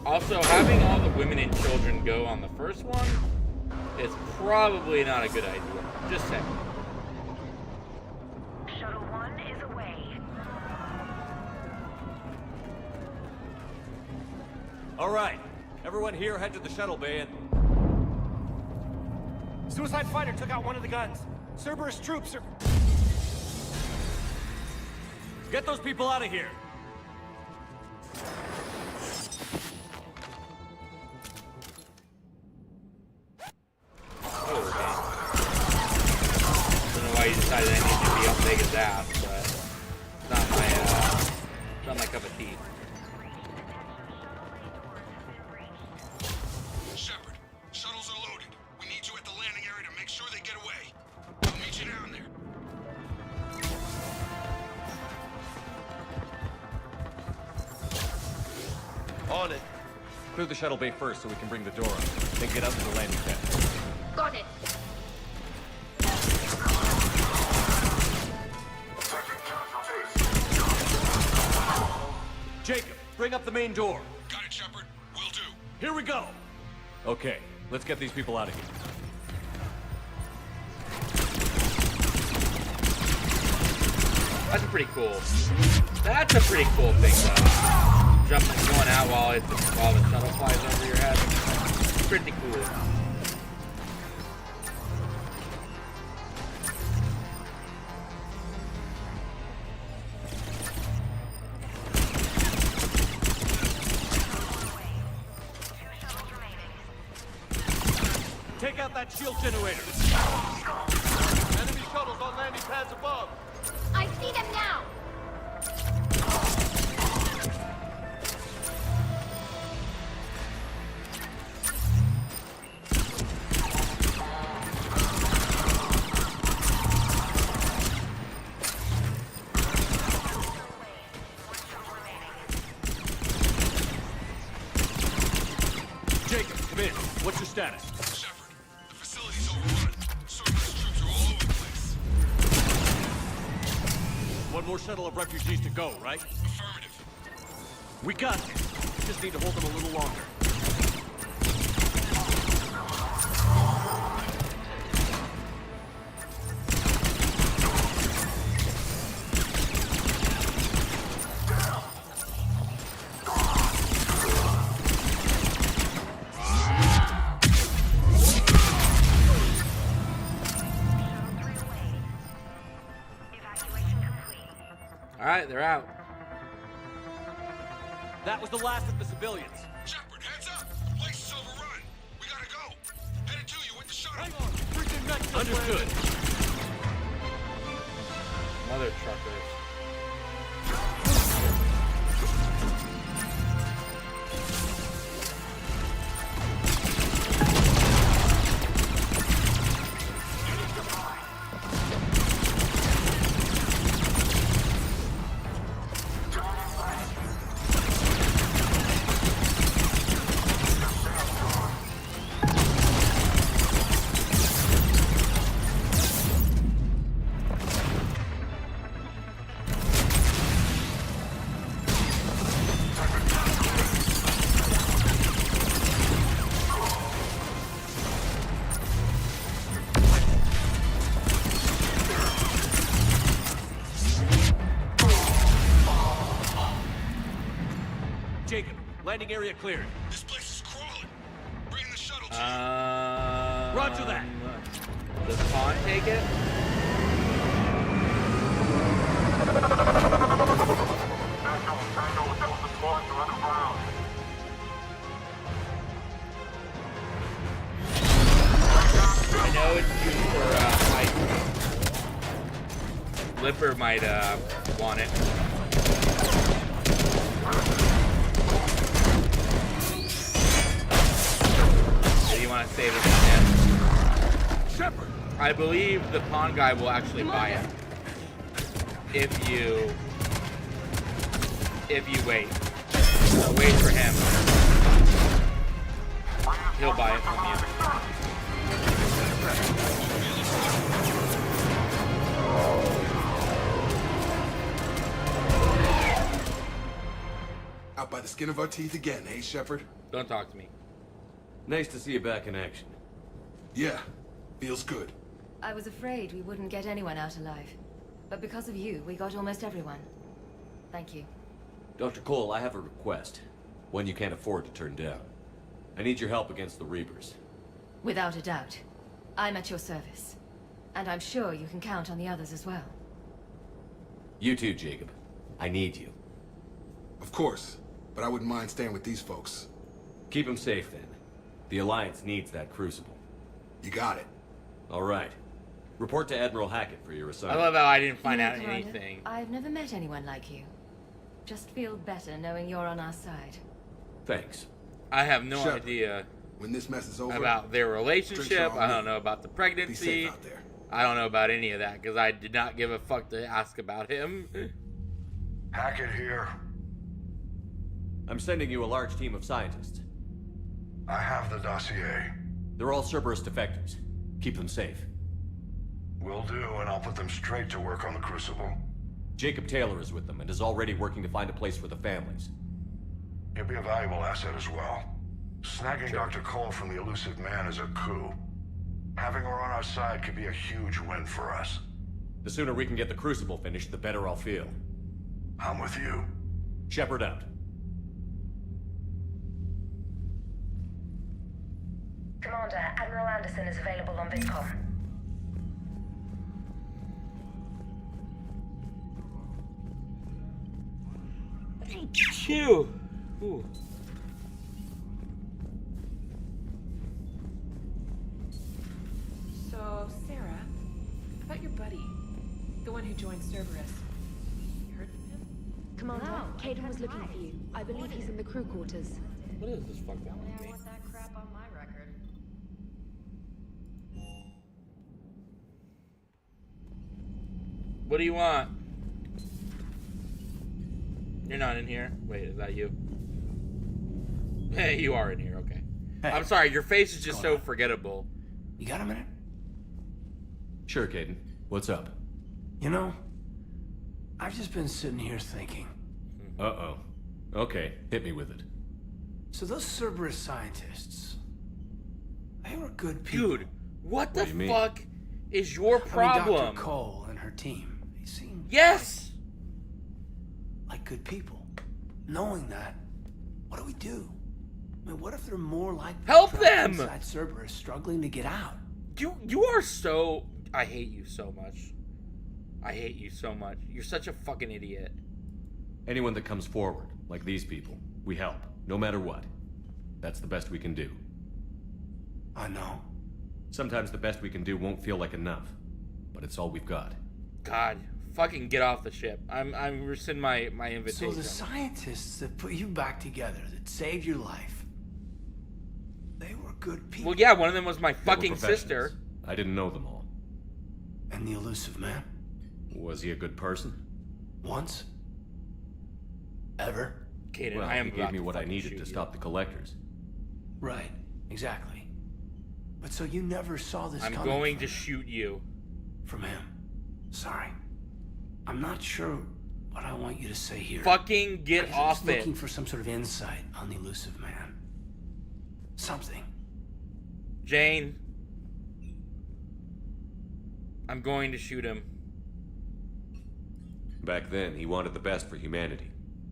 S1: Also, having all the women and children go on the first one is probably not a good idea. Just saying.
S9: Shuttle 1 is away.
S2: All right. Everyone here, head to the shuttle bay and...
S15: Suicide fighter took out one of the guns. Cerberus troops are...
S2: Get those people out of here!
S1: Oh, okay. Don't know why you decided I needed to be up Vega's ass, but it's not my cup of tea.
S7: Shepard, shuttles are loaded. We need you at the landing area to make sure they get away. I'll meet you down there.
S2: On it. Clear the shuttle bay first so we can bring the door up. Then get out to the landing pad.
S4: Got it.
S2: Jacob, bring up the main door.
S7: Got it, Shepard. Will do.
S2: Here we go. Okay, let's get these people out of here.
S1: That's a pretty cool. That's a pretty cool thing, though. Jumping, going out while the shuttle flies over your head. Pretty cool.
S17: Take out that shield generator. Enemy shuttles on landing pads above.
S4: I see them now.
S17: Jacob, come in. What's your status?
S7: Shepard, the facility's overrun. Cerberus troops are all over the place.
S17: One more shuttle of refugees to go, right?
S7: Affirmative.
S17: We got this. Just need to hold them a little longer.
S1: Alright, they're out.
S17: That was the last of the civilians.
S7: Shepard, heads up! Place is overrun. We gotta go. Headed to you with the shuttle.
S17: Hang on. Freaking next. Understood.
S1: Mother truckers.
S17: Jacob, landing area cleared.
S7: This place is crawling. Bring the shuttle to you.
S17: Roger that.
S1: Does Pawn take it? I know it's due for Lipper might want it. save it from him.
S8: Shepard!
S1: I believe the pawn guy will actually buy it. If you wait. Wait for him. He'll buy it from you.
S8: Out by the skin of our teeth again, eh, Shepard?
S1: Don't talk to me.
S2: Nice to see you back in action.
S8: Yeah, feels good.
S10: I was afraid we wouldn't get anyone out alive. But because of you, we got almost everyone. Thank you.
S2: Dr. Cole, I have a request. One you can't afford to turn down. I need your help against the Reapers.
S10: Without a doubt. I'm at your service. And I'm sure you can count on the others as well.
S2: You too, Jacob. I need you.
S8: Of course, but I wouldn't mind staying with these folks.
S2: Keep them safe, then. The Alliance needs that crucible.
S8: You got it.
S2: All right. Report to Admiral Hackett for your
S1: I
S2: assignment.
S1: love how I didn't find out
S10: Commander,
S1: anything.
S10: I've never met anyone like you. Just feel better knowing you're on our side.
S2: Thanks.
S1: I have no
S8: Shepard,
S1: idea
S8: when this mess is over,
S1: about their relationship.
S8: on
S1: I
S8: me.
S1: don't know about the
S8: Be
S1: pregnancy.
S8: safe out there.
S1: I don't know about any of that because I did not give a fuck to ask about him.
S7: Hackett here.
S2: I'm sending you a large team of scientists.
S7: I have the dossier.
S2: They're all Cerberus defectors. Keep them safe.
S7: Will do, and I'll put them straight to work on the Crucible.
S2: Jacob Taylor is with them and is already working to find a place for the families.
S7: He'll be a valuable asset as well. Snagging Dr. Cole from the elusive man is a coup. Having her on our side could be a huge win for us.
S2: The sooner we can get the Crucible finished, the better I'll feel.
S7: I'm with you.
S2: Shepard out.
S9: Commander, Admiral Anderson is available on VidCom.
S1: Phew. Ooh.
S5: So, Sarah, about your buddy, the one who joined Cerberus. You heard from him?
S19: Commander, Caden was looking for you. I believe he's in the crew quarters.
S1: What is this fucking
S10: I
S1: thing?
S10: want that crap on my record.
S1: What do you want? You're not in here. Wait, is that you? Hey, you are in here. Okay.
S14: Hey.
S1: I'm sorry. Your face is just so forgettable.
S14: You got a minute?
S2: Sure, Caden. What's up?
S14: You know, I've just been sitting here thinking.
S2: Uh-oh. Okay, hit me with it.
S14: So those Cerberus scientists, they were good people.
S1: Dude, what
S2: do
S1: the
S2: you mean?
S1: fuck is your
S14: I mean,
S1: problem?
S14: Dr. Cole and her team, they seem
S1: Yes!
S14: like good people. Knowing that, what do we do? I mean, what if they're more like
S1: Help
S14: trapped
S1: them!
S14: inside Cerberus struggling to get out?
S1: You are so... I hate you so much. I hate you so much. You're such a fucking idiot.
S2: Anyone that comes forward, like these people, we help, no matter what. That's the best we can do.
S14: I know.
S2: Sometimes the best we can do won't feel like enough, but it's all we've got.
S1: God, fucking get off the ship. I'm rescind my invitation.
S14: So the scientists that put you back together, that saved your life, they were good people.
S1: Well, yeah, one of them was my
S2: They were
S1: fucking
S2: professionals.
S1: sister.
S2: I didn't know them all.
S14: And the elusive man?
S2: Was he a good person?
S14: Once? Ever?
S1: Caden,
S2: Well,
S1: I am
S2: he gave
S1: about
S2: me
S1: to
S2: what I
S1: fucking
S2: needed
S1: shoot
S2: to
S1: you.
S2: stop the collectors.
S14: Right, exactly. But so you never saw this
S1: I'm
S14: coming
S1: going to shoot you.
S14: from him. Sorry. I'm not sure what I want you to say here.
S1: Fucking get
S14: I'm
S1: off
S14: just
S1: it.
S14: looking for some sort of insight on the elusive man. Something.
S1: Jane. I'm going to shoot him.
S2: Back then, he wanted the best for humanity.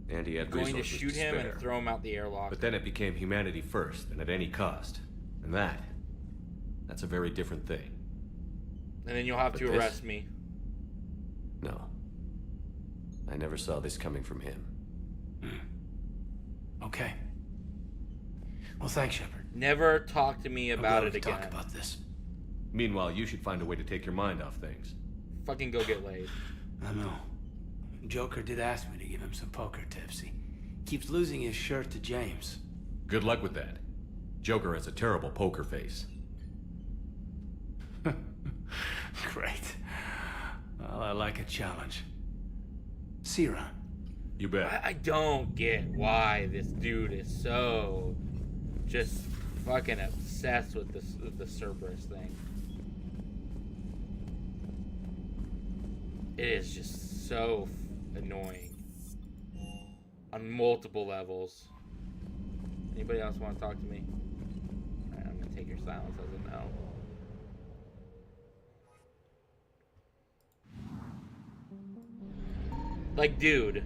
S2: And he had
S1: I'm going to
S2: resources
S1: shoot him
S2: spare.
S1: and throw him out the airlock.
S2: But then it became humanity first, and at any cost. And that's a very different thing.
S1: And then you'll have
S2: But
S1: to
S2: this-
S1: arrest me.
S2: No. I never saw this coming from him.
S14: Okay. Well, thanks, Shepard.
S1: Never talk to me
S14: I'm
S1: about
S14: glad
S1: it
S14: we
S1: again.
S14: talk about this.
S2: Meanwhile, you should find a way to take your mind off things.
S1: Fucking go get laid.
S14: I know. Joker did ask me to give him some poker tips. He keeps losing his shirt to James.
S2: Good luck with that. Joker has a terrible poker face.
S14: Great. Well, I like a challenge. Sira.
S2: You bet.
S1: I don't get why this dude is so just fucking obsessed with the Cerberus thing. It is just so annoying on multiple levels. Anybody else want to talk to me? Alright, I'm gonna take your silence as a no. Like, dude,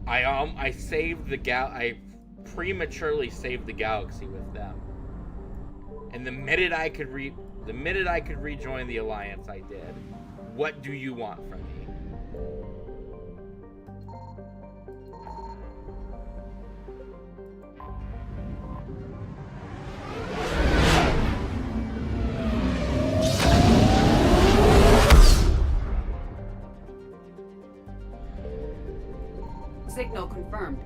S1: I saved the I prematurely saved the galaxy with them, and the minute I could rejoin the Alliance, I did. What do you want from me?
S12: Signal confirmed.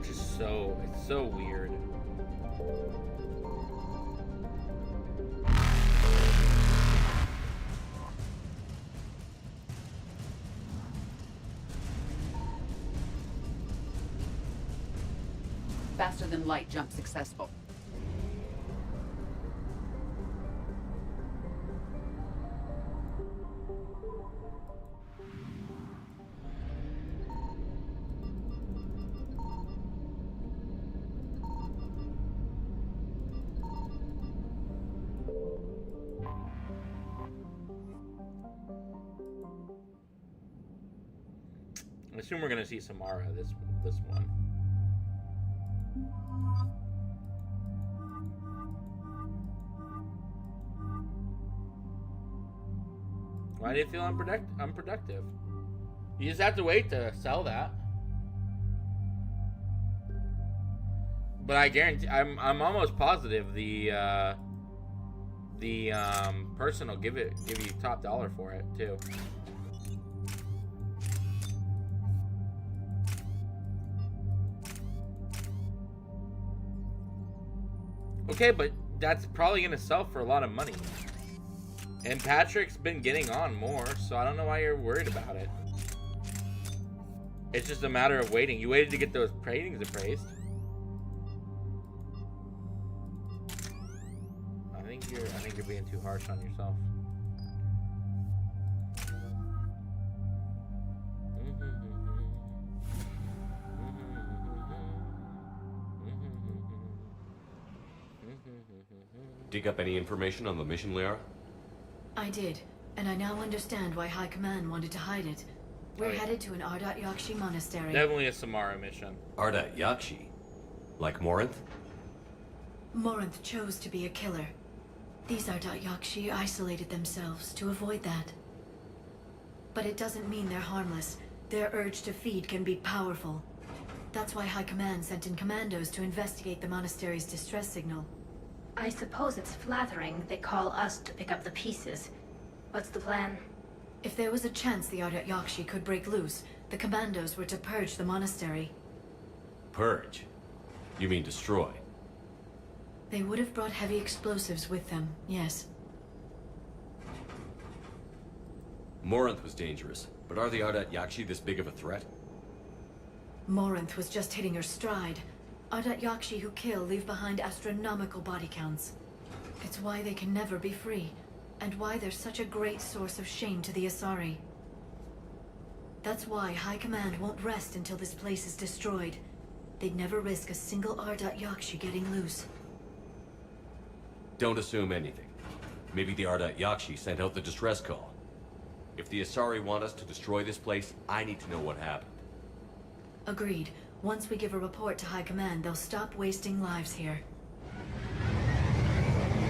S1: Just it's so weird.
S12: Faster than light jump successful.
S1: I assume we're gonna see Samara this one. Why do you feel unproductive? You just have to wait to sell that. But I guarantee, I'm almost positive the person will give you top dollar for it too. Okay, but that's probably gonna sell for a lot of money. And Patrick's been getting on more, so I don't know why you're worried about it. It's just a matter of waiting. You waited to get those ratings appraised. I think you're being too harsh on yourself.
S2: Dig up any information on the mission, Liara?
S11: I did, and I now understand why High Command wanted to hide it. We're headed to an Ardat Yakshi monastery.
S1: Definitely a Samara mission.
S2: Ardat Yakshi? Like Morinth?
S11: Morinth chose to be a killer. These Ardat Yakshi isolated themselves to avoid that. But it doesn't mean they're harmless. Their urge to feed can be powerful. That's why High Command sent in commandos to investigate the monastery's distress signal.
S4: I suppose it's flattering they call us to pick up the pieces. What's the plan?
S11: If there was a chance the Ardat Yakshi could break loose, the commandos were to purge the monastery.
S2: Purge? You mean destroy?
S11: They would have brought heavy explosives with them, yes.
S2: Morinth was dangerous, but are the Ardat Yakshi this big of a threat?
S11: Morinth was just hitting her stride. Ardat Yakshi who kill leave behind astronomical body counts. It's why they can never be free, and why they're such a great source of shame to the Asari. That's why High Command won't rest until this place is destroyed. They'd never risk a single Ardat Yakshi getting loose.
S2: Don't assume anything. Maybe the Ardat Yakshi sent out the distress call. If the Asari want us to destroy this place, I need to know what happened.
S11: Agreed. Once we give a report to High Command, they'll stop wasting lives here.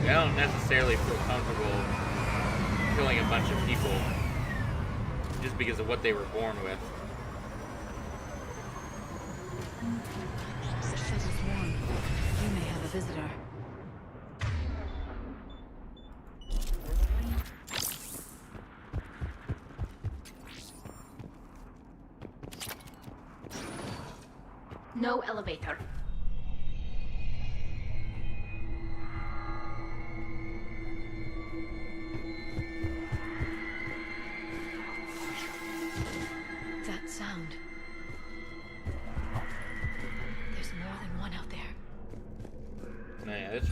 S1: I don't necessarily feel comfortable killing a bunch of people just because of what they were born with.
S11: The shuttle's warm. You may have a visitor.
S4: No elevator.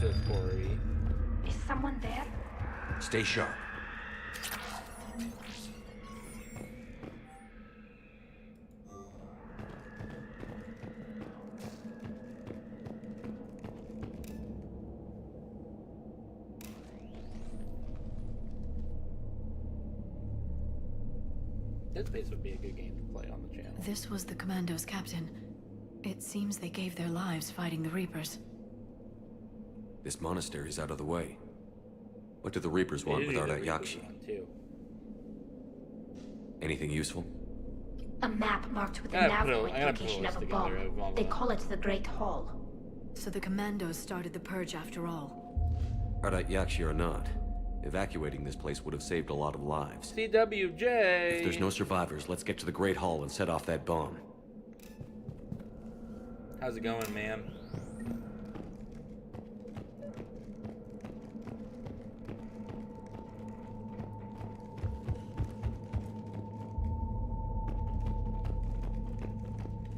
S1: Laboratory.
S4: Is someone there?
S2: Stay sharp.
S1: Dead Space would be a good game to play on the channel.
S11: This was the Commandos, Captain. It seems they gave their lives fighting the Reapers.
S2: This monastery's out of the way. What do the Reapers want with Ardat Yakshi? Anything useful?
S4: A map marked with the nav point location of a bomb. They call it the Great Hall.
S11: So the Commandos started the purge after all.
S2: Ardat Yakshi or not, evacuating this place would have saved a lot of lives.
S1: CWJ!
S2: If there's no survivors, let's get to the Great Hall and set off that bomb.
S1: How's it going, man?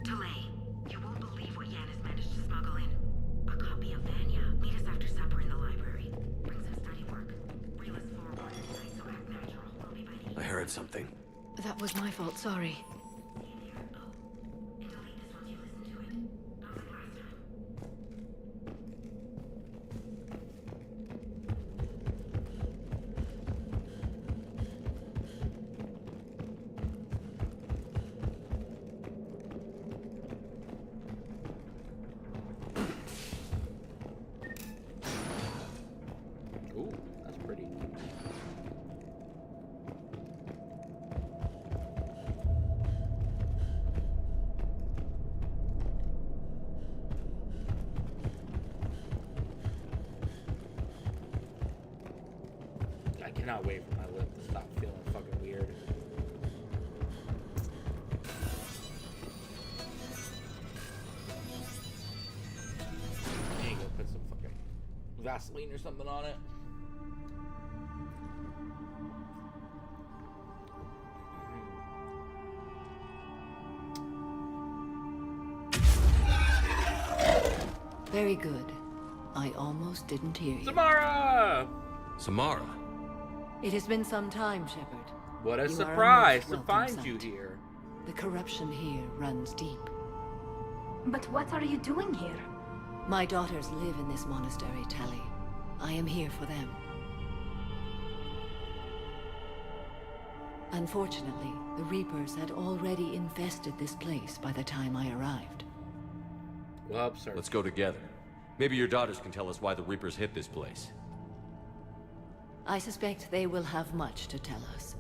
S20: Tali, you won't believe what Yan has managed to smuggle in. A copy of Vanya. Meet us after supper in the library. Bring some study work. Reel us forward tonight, so act natural. We'll be by the...
S2: I heard something.
S11: That was my fault, sorry.
S1: Ooh, that's pretty. I cannot wait for my lip to stop feeling fucking weird. I need to go put some fucking Vaseline or something on it.
S10: Very good. I almost didn't hear you.
S1: Samara!
S2: Samara?
S10: It has been some time, Shepard.
S1: What a
S10: You are
S1: surprise
S10: most
S1: to
S10: welcome
S1: find you
S10: sight.
S1: here.
S10: The corruption here runs deep.
S4: But what are you doing here?
S10: My daughters live in this monastery, Tali. I am here for them. Unfortunately, the Reapers had already infested this place by the time I arrived.
S1: Well, sir.
S2: Let's go together. Maybe your daughters can tell us why the Reapers hit this place.
S10: I suspect they will have much to tell us.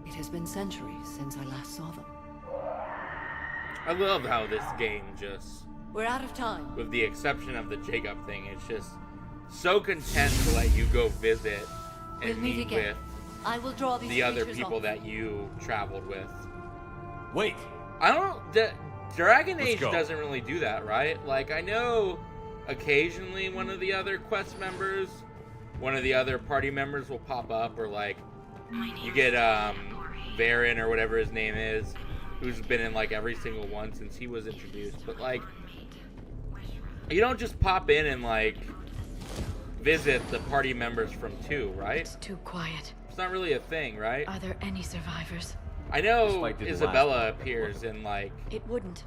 S10: It has been centuries since I last saw them.
S1: I love how this game just...
S10: We're out of time.
S1: With the exception of the Jacob thing, it's just so content to let you go visit and
S10: We'll meet
S1: meet
S10: again.
S1: with
S10: I will draw these
S1: the other
S10: creatures
S1: people
S10: off.
S1: that you traveled with.
S2: Wait!
S1: I don't... Dragon
S2: Let's
S1: Age
S2: go.
S1: doesn't really do that, right? Like, I know occasionally one of the other quest members, one of the other party members will pop up, or like, you get, Varen or whatever his name is, who's been in like every single one since he was introduced, but like, you don't just pop in and like, visit the party members from 2, right?
S11: It's too quiet.
S1: It's not really a thing, right?
S11: Are there any survivors?
S1: I know Isabella appears in like...
S11: It wouldn't.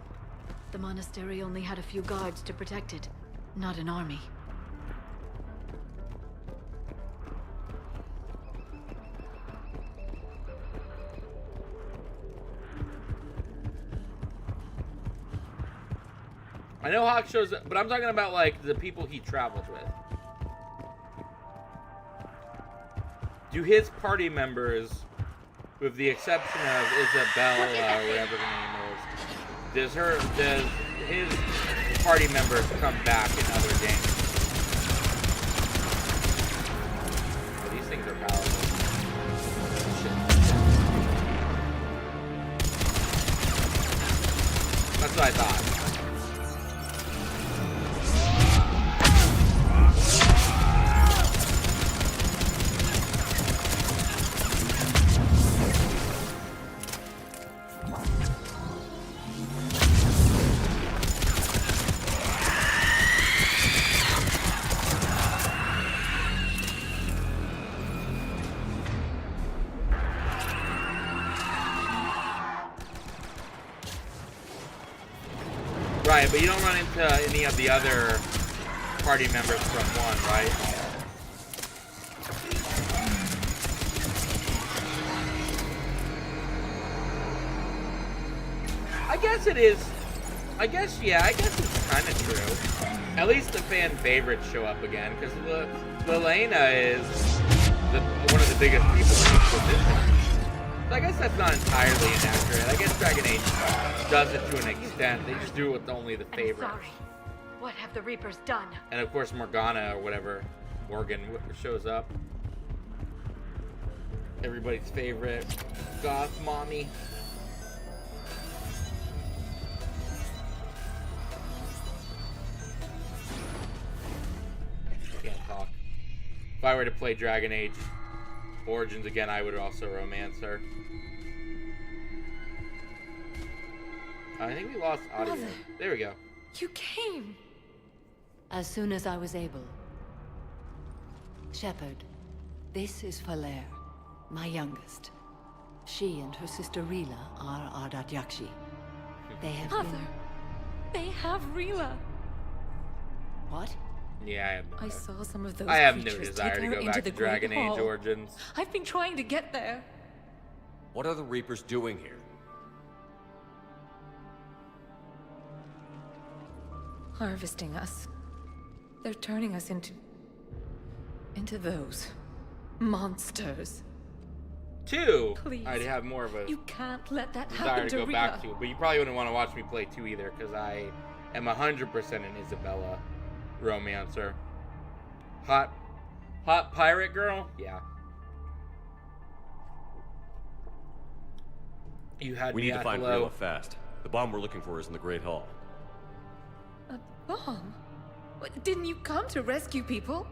S11: The monastery only had a few guards to protect it, not an army.
S1: I know Hawk shows up, but I'm talking about like the people he travels with. Do his party members, with the exception of Isabella or whatever her name is, does his party members come back in other games? Oh, these things are powerful. That's what I thought. Right, but you don't run into any of the other party members from 1, right? I guess it is. I guess it's kind of true. At least the fan favorites show up again, because Lelena is one of the biggest people in this position. So I guess that's not entirely inaccurate. I guess Dragon Age does it to an extent. They just do it with only the favorites.
S11: I'm sorry. What have the Reapers done?
S1: And of course Morgana or whatever, Morgan shows up. Everybody's favorite goth mommy. Can't talk. If I were to play Dragon Age Origins again, I would also romance her. I think we lost audio.
S10: Mother.
S1: There we go.
S10: You came. As soon as I was able. Shepard, this is Falere, my youngest. She and her sister Rila are Ardat Yakshi. They have
S18: Mother,
S10: been...
S18: they have Rila.
S10: What?
S1: Yeah,
S18: I saw some of those
S1: I have no
S18: creatures
S1: desire
S18: take
S1: to
S18: her
S1: go
S18: into
S1: back
S18: the
S1: to Dragon
S18: Great
S1: Age
S18: Hall.
S1: Origins.
S18: I've been trying to get there.
S2: What are the Reapers doing here?
S18: Harvesting us. They're turning us into those monsters.
S1: 2,
S18: Please.
S1: I'd have more of a
S18: You can't let that
S1: desire
S18: happen
S1: to
S18: to
S1: go
S18: Rila.
S1: back to. But you probably wouldn't want to watch me play 2 either, because I am 100% an Isabella romancer. Hot pirate girl? Yeah. You had
S2: We
S1: me
S2: need to
S1: at
S2: find
S1: hello.
S2: Rila fast. The bomb we're looking for is in the Great Hall.
S18: A bomb? What, didn't you come to rescue people?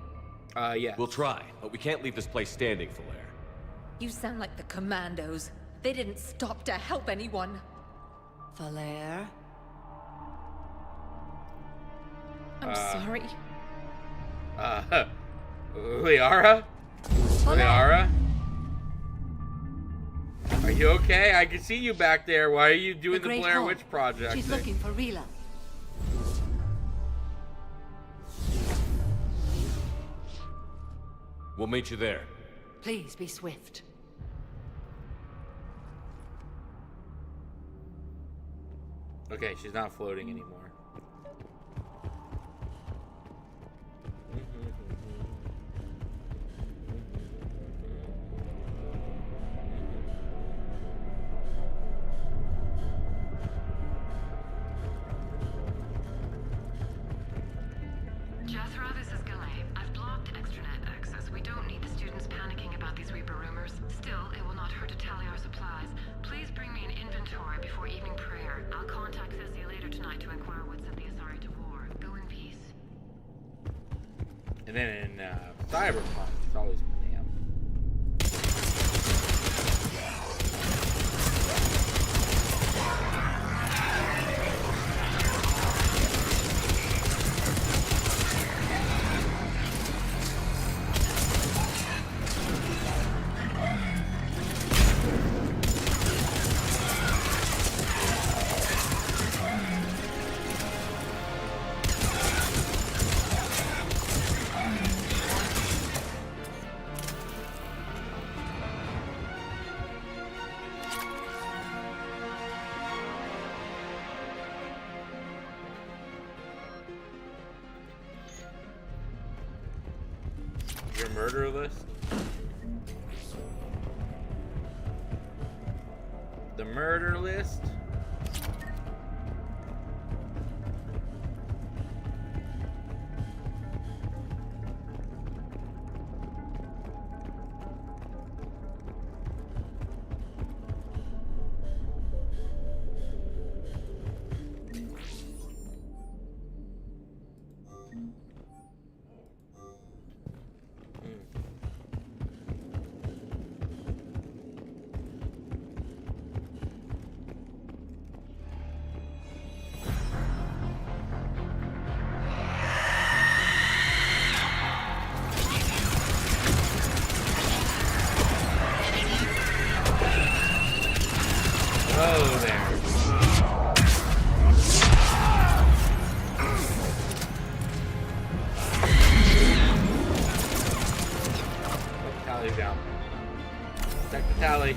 S1: Yeah.
S2: We'll try, but we can't leave this place standing, Falere.
S18: You sound like the commandos. They didn't stop to help anyone.
S10: Falere?
S18: I'm sorry.
S1: Liara? Liara? Are you okay? I can see you back there. Why are you doing the
S10: Great
S1: Blair
S10: Hall.
S1: Witch Project
S10: She's
S1: thing?
S10: looking for Rila.
S2: We'll meet you there.
S10: Please be swift.
S1: Okay, she's not floating anymore.
S20: Jethro, this is Galay. I've blocked extranet access. We don't need the students panicking about these Reaper rumors. Still, it will not hurt to tally our supplies. Please bring me an inventory before evening prayer. I'll contact Cecily later tonight to inquire what sent the Asari to war. Go in peace.
S1: And then in Cyberpunk, it's always damn. Your murder list? The murder list? Tali's down. Back to Tali.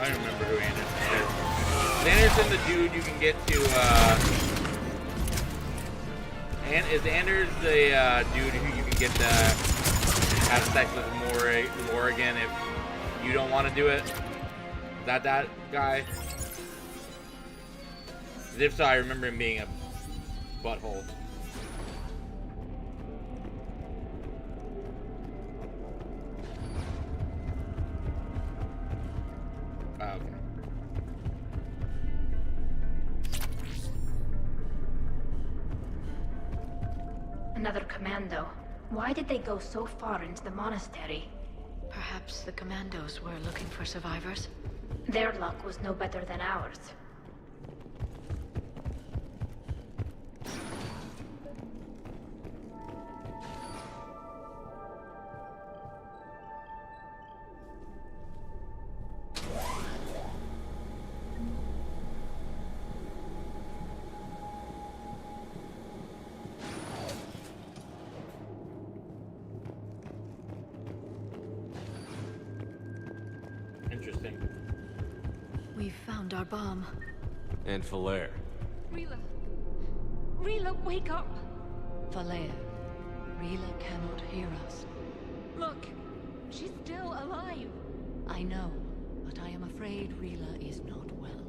S1: I don't remember who Anderson is. Is Anderson the dude you can get to, and is Anders the dude who you can get to have sex with more again if you don't want to do it? Is that guy? 'Cause if so, I remember him being a butthole. Oh, okay.
S4: Another commando. Why did they go so far into the monastery?
S11: Perhaps the commandos were looking for survivors?
S4: Their luck was no better than ours.
S1: Interesting.
S11: We found our bomb.
S2: And Falaire.
S18: Rila. Rila, wake up!
S10: Falaire, Rila cannot hear us.
S18: Look, she's still alive.
S10: I know, but I am afraid Rila is not well.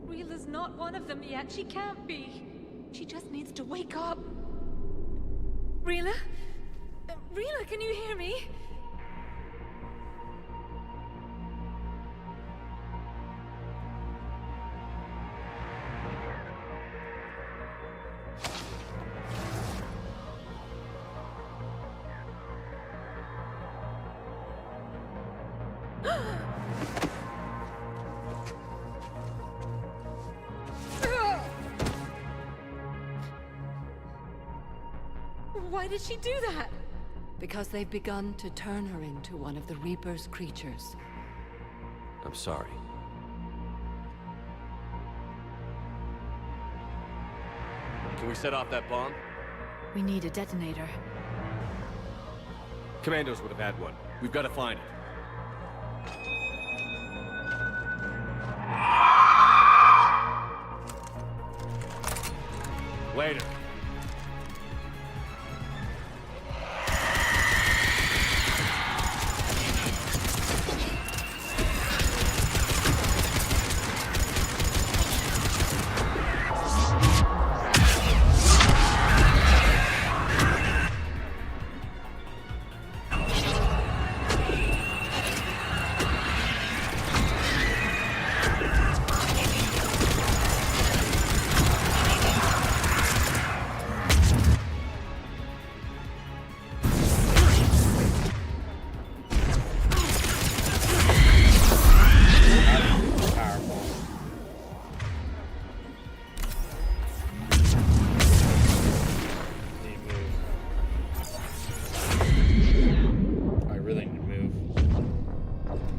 S18: Rila's not one of them yet. She can't be. She just needs to wake up. Rila? Rila, can you hear me? Why did she do that?
S10: Because they've begun to turn her into one of the Reaper's creatures.
S2: I'm sorry. Can we set off that bomb?
S11: We need a detonator.
S2: Commandos would have had one. We've got to find it. Later.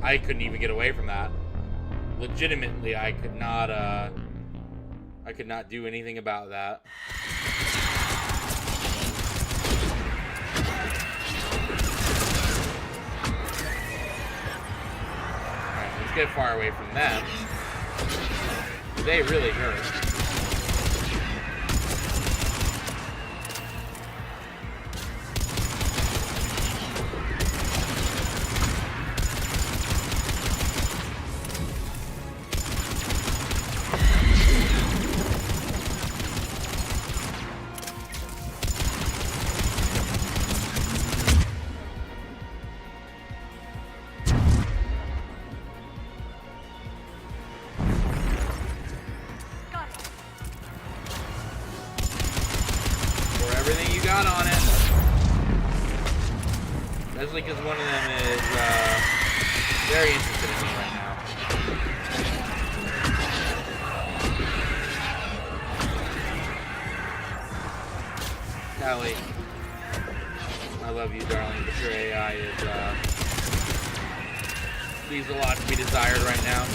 S1: I couldn't even get away from that. Legitimately, I could not do anything about that. Alright, let's get far away from them. They really hurt. leaves a lot to be desired right now.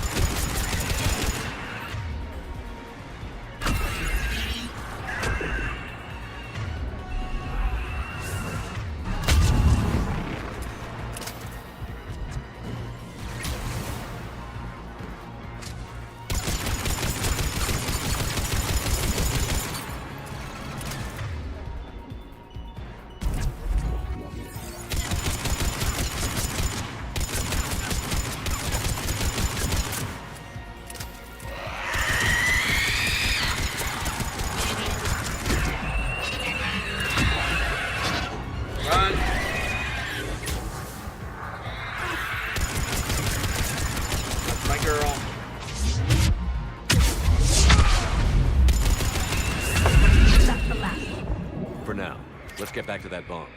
S2: Let's get back to that bomb.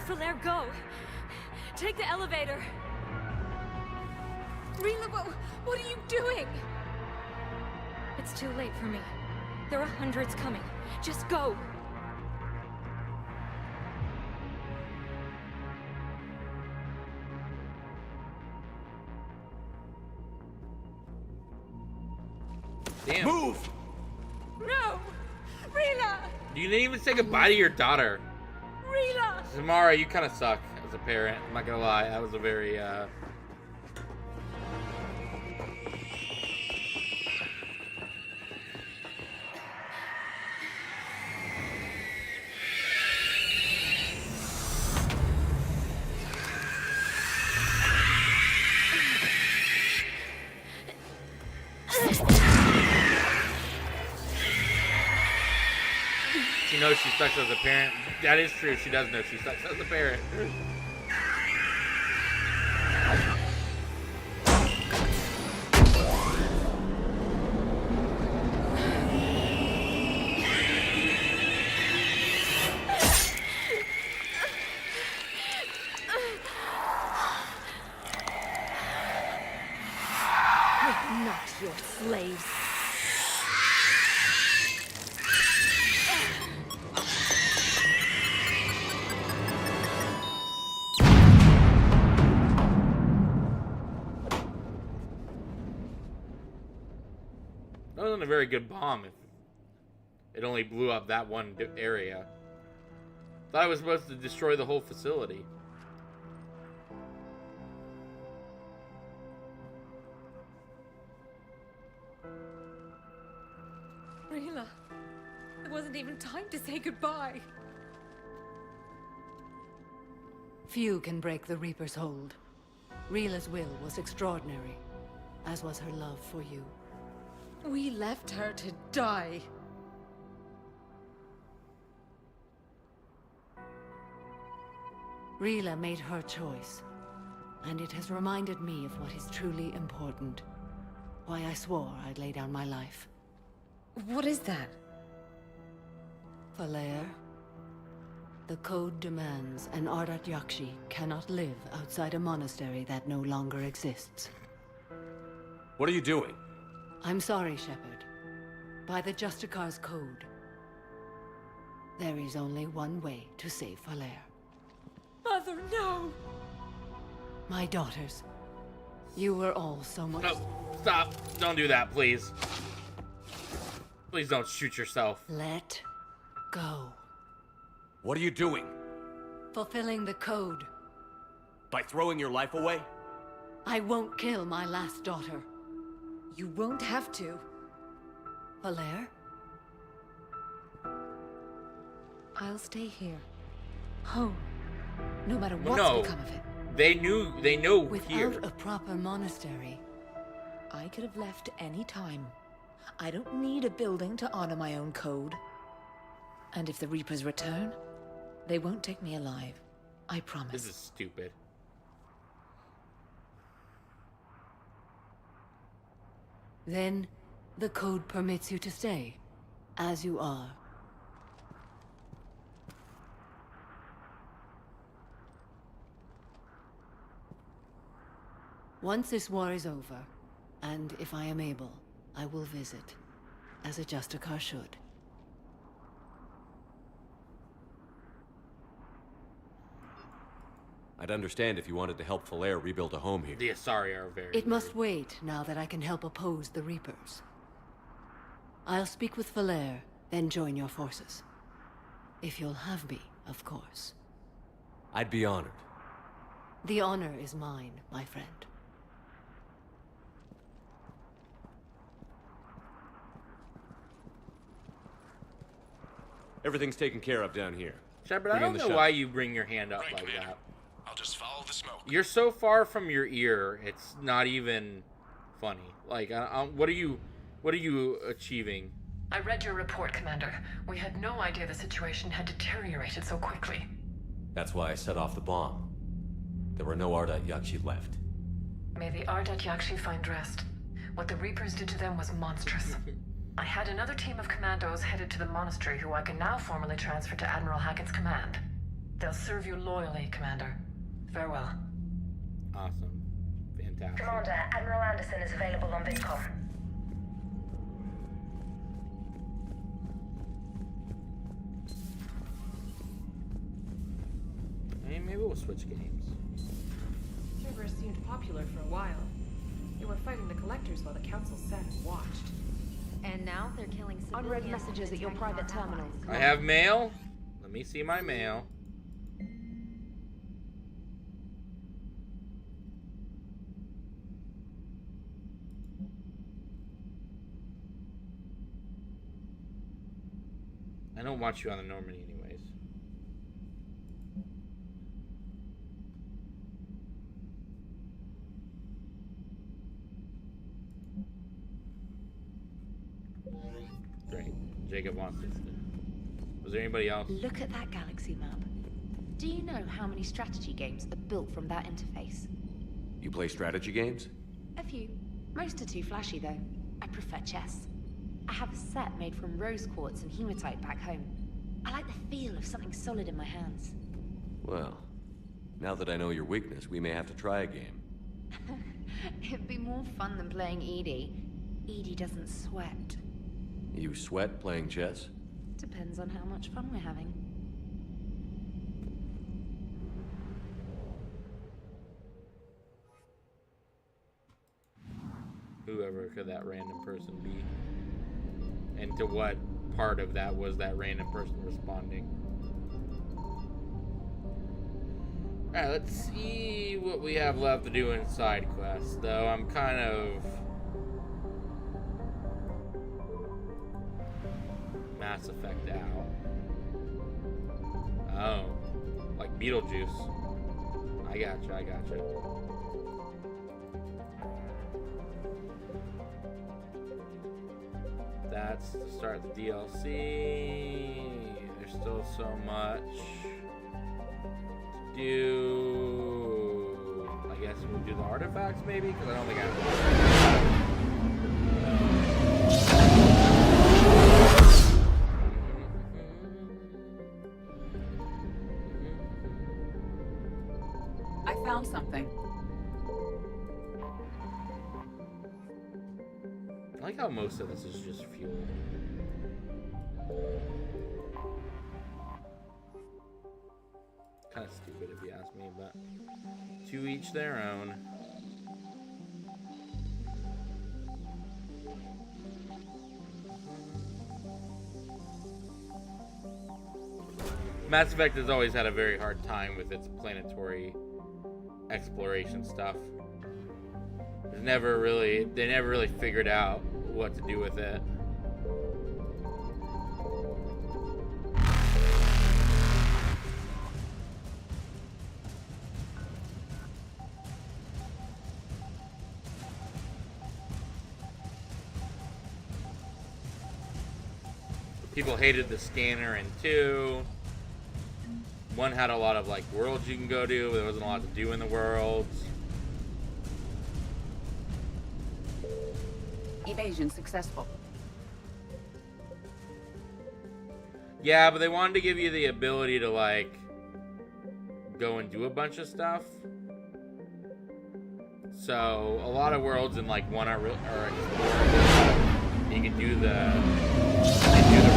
S18: Falaire, go! Take the elevator! Rila, what are you doing? It's too late for me. There are hundreds coming. Just go!
S1: Damn.
S2: Move!
S18: No! Rila!
S1: You didn't even say goodbye to your daughter.
S18: Rila!
S1: Samara, you kind of suck as a parent. I'm not gonna lie. That was a very, She knows she sucks as a parent. That is true. She does know she sucks as a parent.
S18: We're not your slaves.
S1: That wasn't a very good bomb if it only blew up that one area. Thought it was supposed to destroy the whole facility.
S18: Rila, it wasn't even time to say goodbye.
S10: Few can break the Reaper's hold. Rila's will was extraordinary, as was her love for you.
S18: We left her to die.
S10: Rila made her choice, and it has reminded me of what is truly important. Why I swore I'd lay down my life.
S18: What is that?
S10: Falaire, the code demands an Ardat Yakshi cannot live outside a monastery that no longer exists.
S2: What are you doing?
S10: I'm sorry, Shepard. By the Justicar's code, there is only one way to save Falaire.
S18: Mother, no!
S10: My daughters, you were all so much...
S1: No, stop. Don't do that, please. Please don't shoot yourself.
S10: Let go.
S2: What are you doing?
S10: Fulfilling the code.
S2: By throwing your life away?
S10: I won't kill my last daughter.
S18: You won't have to.
S10: Falaire?
S18: I'll stay here. Home. No matter what's become of it.
S1: They know
S10: Without
S1: here.
S10: a proper monastery.
S18: I could have left any time. I don't need a building to honor my own code. And if the Reapers return, they won't take me alive. I promise.
S1: This is stupid.
S10: Then, the code permits you to stay, as you are. Once this war is over, And if I am able, I will visit, as a Justicar should.
S2: I'd understand if you wanted to help Falair rebuild a home here.
S1: The Asari are very
S10: It must wait now that I can help oppose the Reapers. I'll speak with Falair, then join your forces. If you'll have me, of course.
S2: I'd be honored.
S10: The honor is mine, my friend.
S2: Everything's taken care of down here.
S1: Shepard, I don't know why you bring your hand up
S7: Right,
S1: like
S7: Commander.
S1: that.
S7: I'll just follow the smoke.
S1: You're so far from your ear, it's not even funny. Like, what are you achieving?
S20: I read your report, Commander. We had no idea the situation had deteriorated so quickly.
S2: That's why I set off the bomb. There were no Ardat Yakshi left.
S20: May the Ardat Yakshi find rest. What the Reapers did to them was monstrous. I had another team of commandos headed to the monastery who I can now formally transfer to Admiral Hackett's command. They'll serve you loyally, Commander. Farewell.
S1: Awesome. Fantastic.
S9: Commander, Admiral Anderson is available on VidCom.
S1: Hey, maybe we'll switch games.
S5: Cerberus seemed popular for a while. They were fighting the Collectors while the Council sat and watched.
S19: And now they're killing civilians. Unread messages at your private terminals.
S1: I have mail. Let me see my mail. I don't want you on the Normandy anyways. Great. Jacob wants this. Was there anybody else?
S19: Look at that galaxy map. Do you know how many strategy games are built from that interface?
S2: You play strategy games?
S19: A few. Most are too flashy, though. I prefer chess. I have a set made from rose quartz and hematite back home. I like the feel of something solid in my hands.
S2: Well, now that I know your weakness, we may have to try a game.
S19: It'd be more fun than playing Edie. Edie doesn't sweat.
S2: You sweat playing chess?
S19: Depends on how much fun we're having.
S1: Whoever could that random person be? And to what part of that was that random person responding? Alright, let's see what we have left to do in side quests, though I'm kind of Mass Effect out. Oh, like Beetlejuice. I gotcha. That's to start the DLC. There's still so much to do. I guess we'll do the artifacts maybe, because I don't think I have.
S12: I found something.
S1: I like how most of this is just fuel. Kind of stupid if you ask me, but to each their own. Mass Effect has always had a very hard time with its planetary exploration stuff. They never really figured out what to do with it. People hated the scanner in 2. 1 had a lot of like worlds you can go to, but there wasn't a lot to do in the worlds.
S12: Evasion successful.
S1: Yeah, but they wanted to give you the ability to like go and do a bunch of stuff. So a lot of worlds in like 1 are explored. You can do the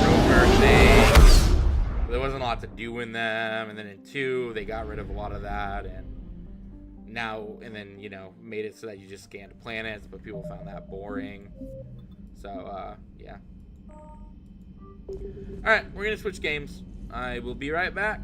S1: rover thing. There wasn't a lot to do in them, and then in 2 they got rid of a lot of that, and then made it so that you just scanned planets, but people found that boring. So yeah. All right, we're gonna switch games. I will be right back.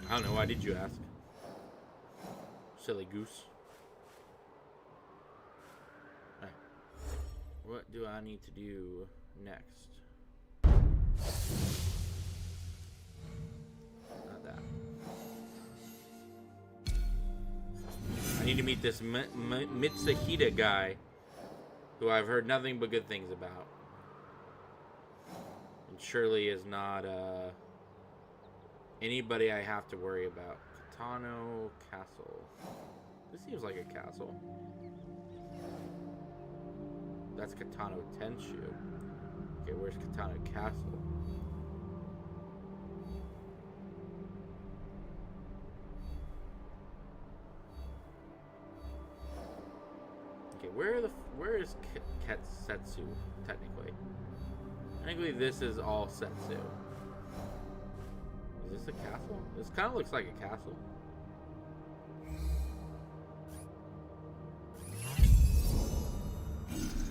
S1: I don't know. Why did you ask? Silly goose. Alright. What do I need to do next? Not that. I need to meet this Mitsuhita guy, who I've heard nothing but good things about. And surely is not anybody I have to worry about. Katano Castle. This seems like a castle. That's Katano Tenshu. Okay, where's Katano Castle? Okay, where is Ketsetsu technically? Technically, this is all Setsu. Is this a castle? This kind of looks like a castle.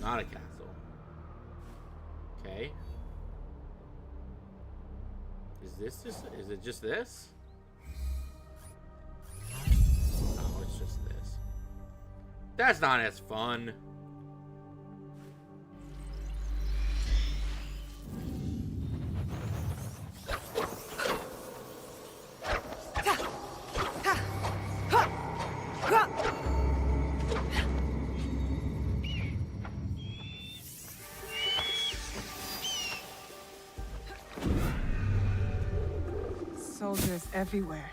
S1: Not a castle. Okay. Is it just this? Oh, it's just this. That's not as fun.
S5: Soldiers everywhere.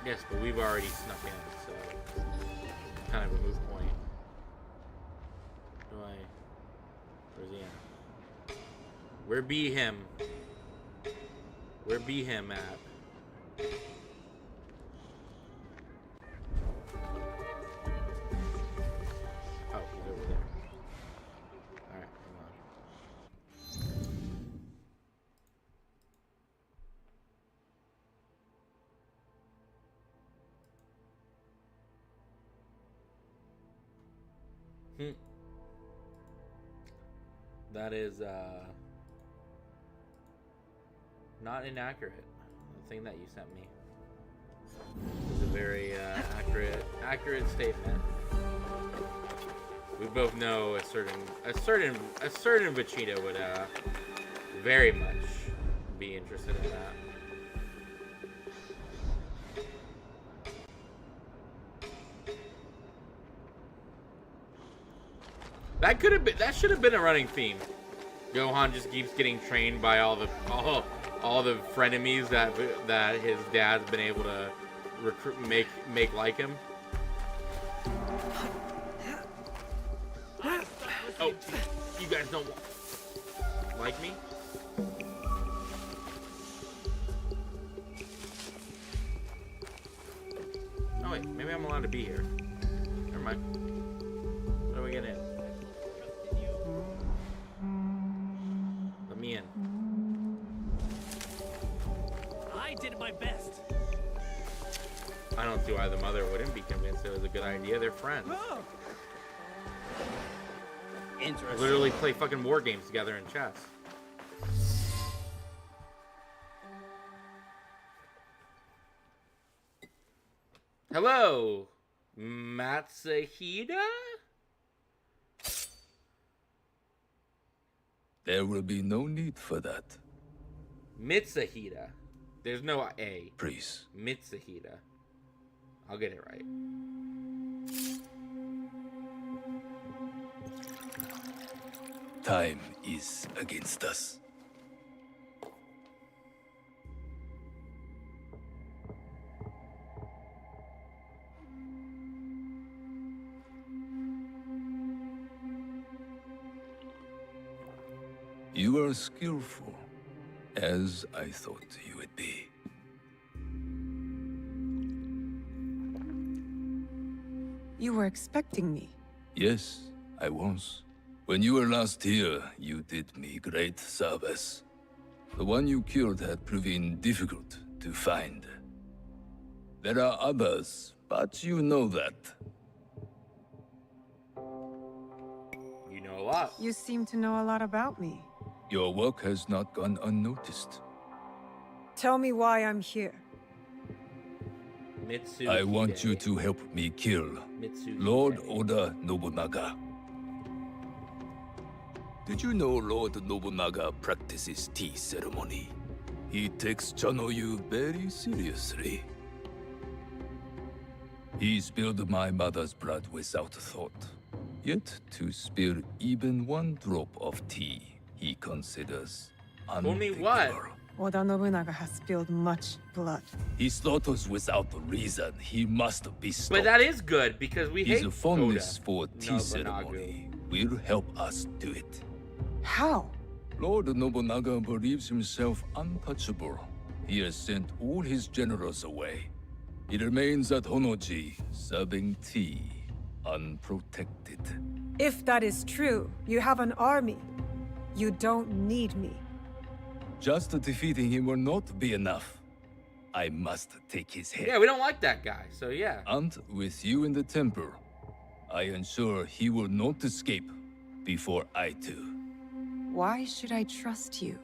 S1: Yes, but we've already snuck in, so kind of a moot point. Where's he at? Where be him? Where be him at? Oh, he's over there. Alright, hang on. That is not inaccurate. The thing that you sent me is a very accurate statement. We both know a certain Vegeta would very much be interested in that. That should have been a running theme. Gohan just keeps getting trained by all the frenemies that his dad's been able to recruit, make like him. Oh, you guys don't like me? Oh wait, maybe I'm allowed to be here. Never mind. What are we getting in? Let me in.
S21: I did my best.
S1: I don't see why the mother wouldn't be convinced it was a good idea. They're friends.
S21: Interesting.
S1: Literally play fucking war games together in chess. Hello, Matsuhita?
S22: There will be no need for that.
S1: Mitsuhita. There's no A.
S22: Please.
S1: Mitsuhita. I'll get it right.
S22: Time is against us. You are skillful, as I thought you would be.
S23: You were expecting me.
S22: Yes, I was. When you were last here, you did me great service. The one you killed had proven difficult to find. There are others, but you know that.
S1: You know a lot.
S23: You seem to know a lot about me.
S22: Your work has not gone unnoticed.
S23: Tell me why I'm here.
S22: I want you to help me kill Lord Oda Nobunaga. Did you know Lord Nobunaga practices tea ceremony? He takes Chanoyu very seriously. He spilled my mother's blood without thought. Yet to spill even one drop of tea, he considers
S1: Only what?
S23: Oda Nobunaga has spilled much blood.
S22: He slaughters without reason. He must be stopped.
S1: But that is good because we hate
S22: His fondness
S1: Oda
S22: for tea
S1: Nobunaga.
S22: ceremony will help us do it.
S23: How?
S22: Lord Nobunaga believes himself untouchable. He has sent all his generals away. He remains at Honoji, serving tea, unprotected.
S23: If that is true, you have an army. You don't need me.
S22: Just defeating him will not be enough. I must take his head.
S1: Yeah, we don't like that guy, so yeah.
S22: And with you in the temple, I ensure he will not escape before I do.
S23: Why should I trust you?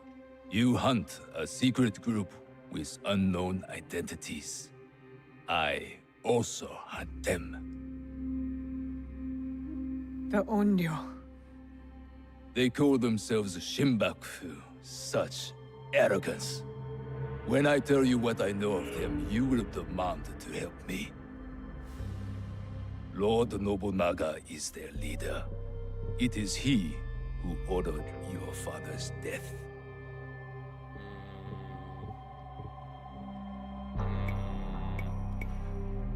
S22: You hunt a secret group with unknown identities. I also hunt them.
S23: The Onryo.
S22: They call themselves Shimbakufu. Such arrogance. When I tell you what I know of them, you will demand to help me. Lord Nobunaga is their leader. It is he who ordered your father's death.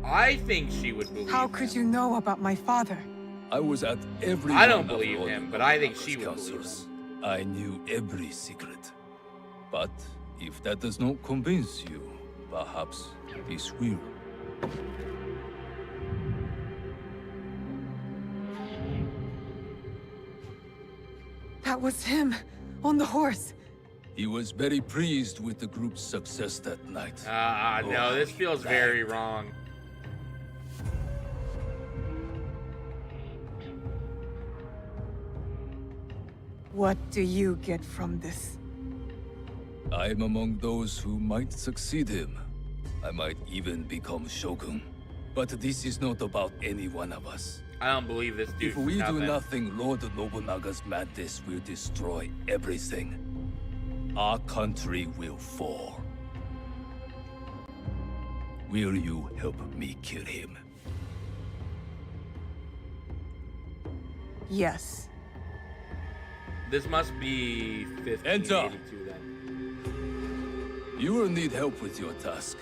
S1: I think she would believe
S23: How could you know about my father?
S22: I was at every
S1: I don't
S22: one of
S1: believe
S22: Lord
S1: him, but I think
S22: Nobunaga's
S1: she would believe
S22: councils. I knew every secret. But if that does not convince you, perhaps this will.
S23: That was him, on the horse.
S22: He was very pleased with the group's success that night.
S1: No, this feels very wrong.
S23: What do you get from this?
S22: I'm among those who might succeed him. I might even become Shogun. But this is not about any one of us.
S1: I don't believe this dude.
S22: If we do nothing, Lord Nobunaga's madness will destroy everything. Our country will fall. Will you help me kill him?
S23: Yes.
S1: This must be 1582 then.
S22: You will need help with your task.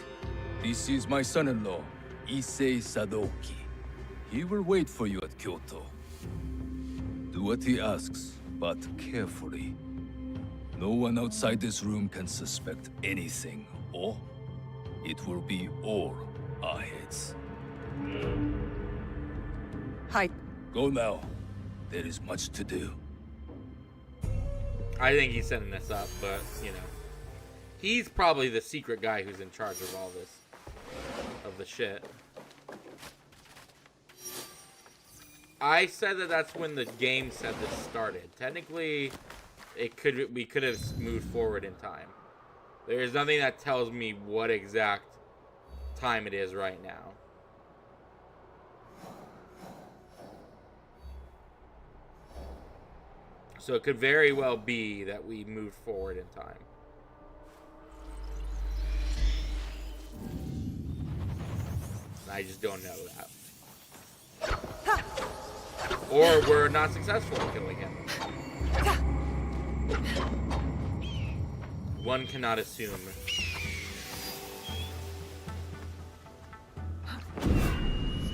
S22: This is my son-in-law, Issei Sadoki. He will wait for you at Kyoto. Do what he asks, but carefully. No one outside this room can suspect anything, or it will be all our heads.
S23: Hi.
S22: Go now. There is much to do.
S1: I think he's setting this up, but, you know. He's probably the secret guy who's in charge of all this. Of the shit. I said that that's when the game said this started. Technically, we could have moved forward in time. There is nothing that tells me what exact time it is right now. So it could very well be that we moved forward in time. I just don't know that. Or we're not successful in killing him. One cannot assume.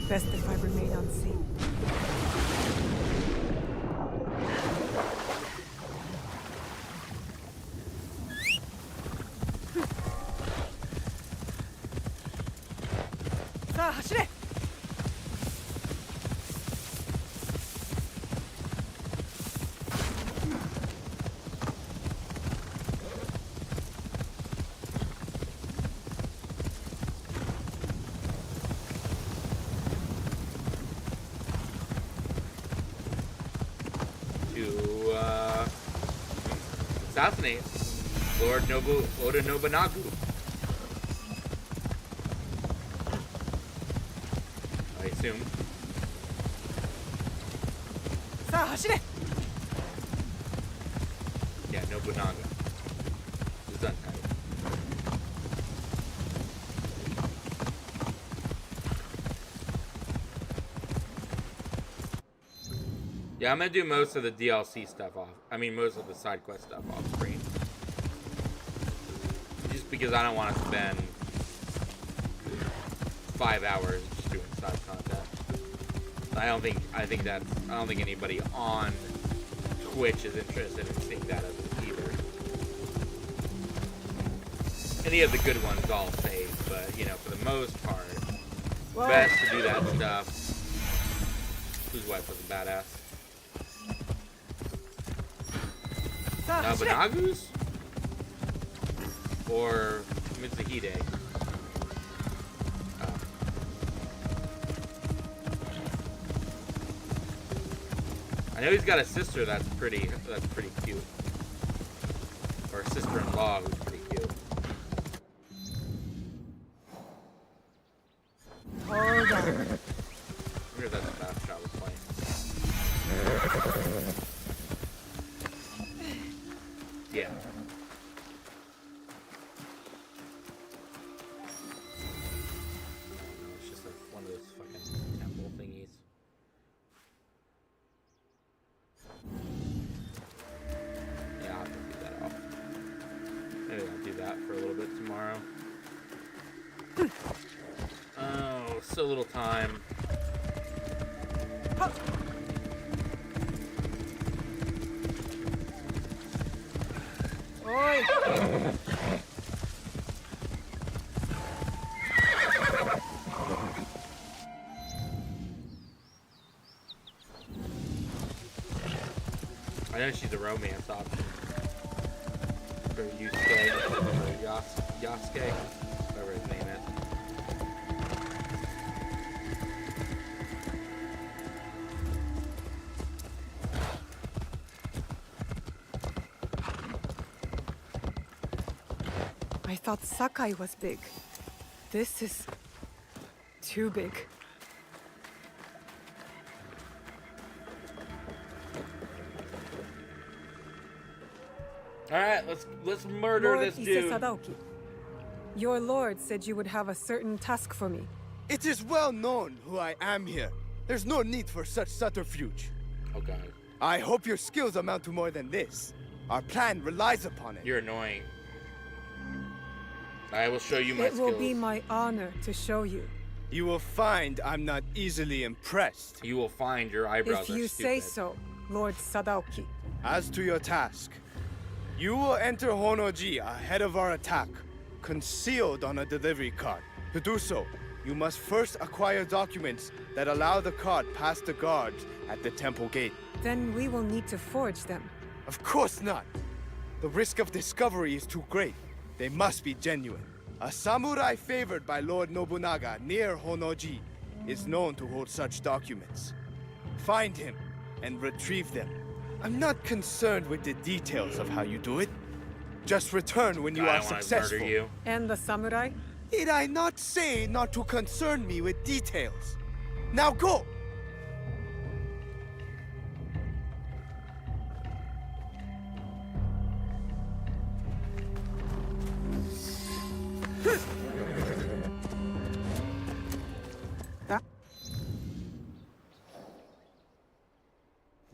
S23: Best if I remain unseen. Sa, hashire!
S1: Assassinate Lord Oda Nobunaga. I assume. Yeah, Nobunaga. It's untitled. Yeah, I'm gonna do most of the DLC stuff off. I mean, most of the side quest stuff off screen. Just because I don't want to spend 5 hours just doing side content. I don't think anybody on Twitch is interested in seeing that either. Any of the good ones I'll save, but you know, for the most part, best to do that stuff. Whose wife was a badass? Nobunaga's? Or Mitsuhide? Oh. I know he's got a sister that's pretty cute. Or a sister-in-law who's pretty cute.
S23: Hold on.
S1: I wonder if that's a fast shot we're playing. Yeah. It's just like one of those fucking temple thingies. Yeah, I'll have to do that off. Maybe I'll do that for a little bit tomorrow. Oh, so little time.
S23: Oi!
S1: I know she's a romance option. For Yusuke, or Yasuke, whatever his name is.
S23: thought Sakai was big. This is too big.
S1: All right, let's murder
S23: Lord
S1: this dude.
S23: Sadaoki, your lord said you would have a certain task for me.
S6: It is well known who I am here. There's no need for such subterfuge.
S1: Okay.
S6: I hope your skills amount to more than this. Our plan relies upon it.
S1: You're annoying. I will show you my skills.
S23: It will be my honor to show you.
S6: You will find I'm not easily impressed.
S1: You will find your eyebrows
S23: if
S1: are
S23: you
S1: stupid.
S23: say so, Lord Sadaoki.
S6: As to your task, you will enter Honoji ahead of our attack, concealed on a delivery cart. To do so, you must first acquire documents that allow the cart past the guards at the temple gate.
S23: Then we will need to forge them.
S6: Of course not. The risk of discovery is too great. They must be genuine. A samurai favored by Lord Nobunaga near Honoji is known to hold such documents. Find him and retrieve them. I'm not concerned with the details of how you do it. Just return when you are successful.
S1: Murder you.
S23: And the samurai?
S6: Did I not say not to concern me with details? Now go!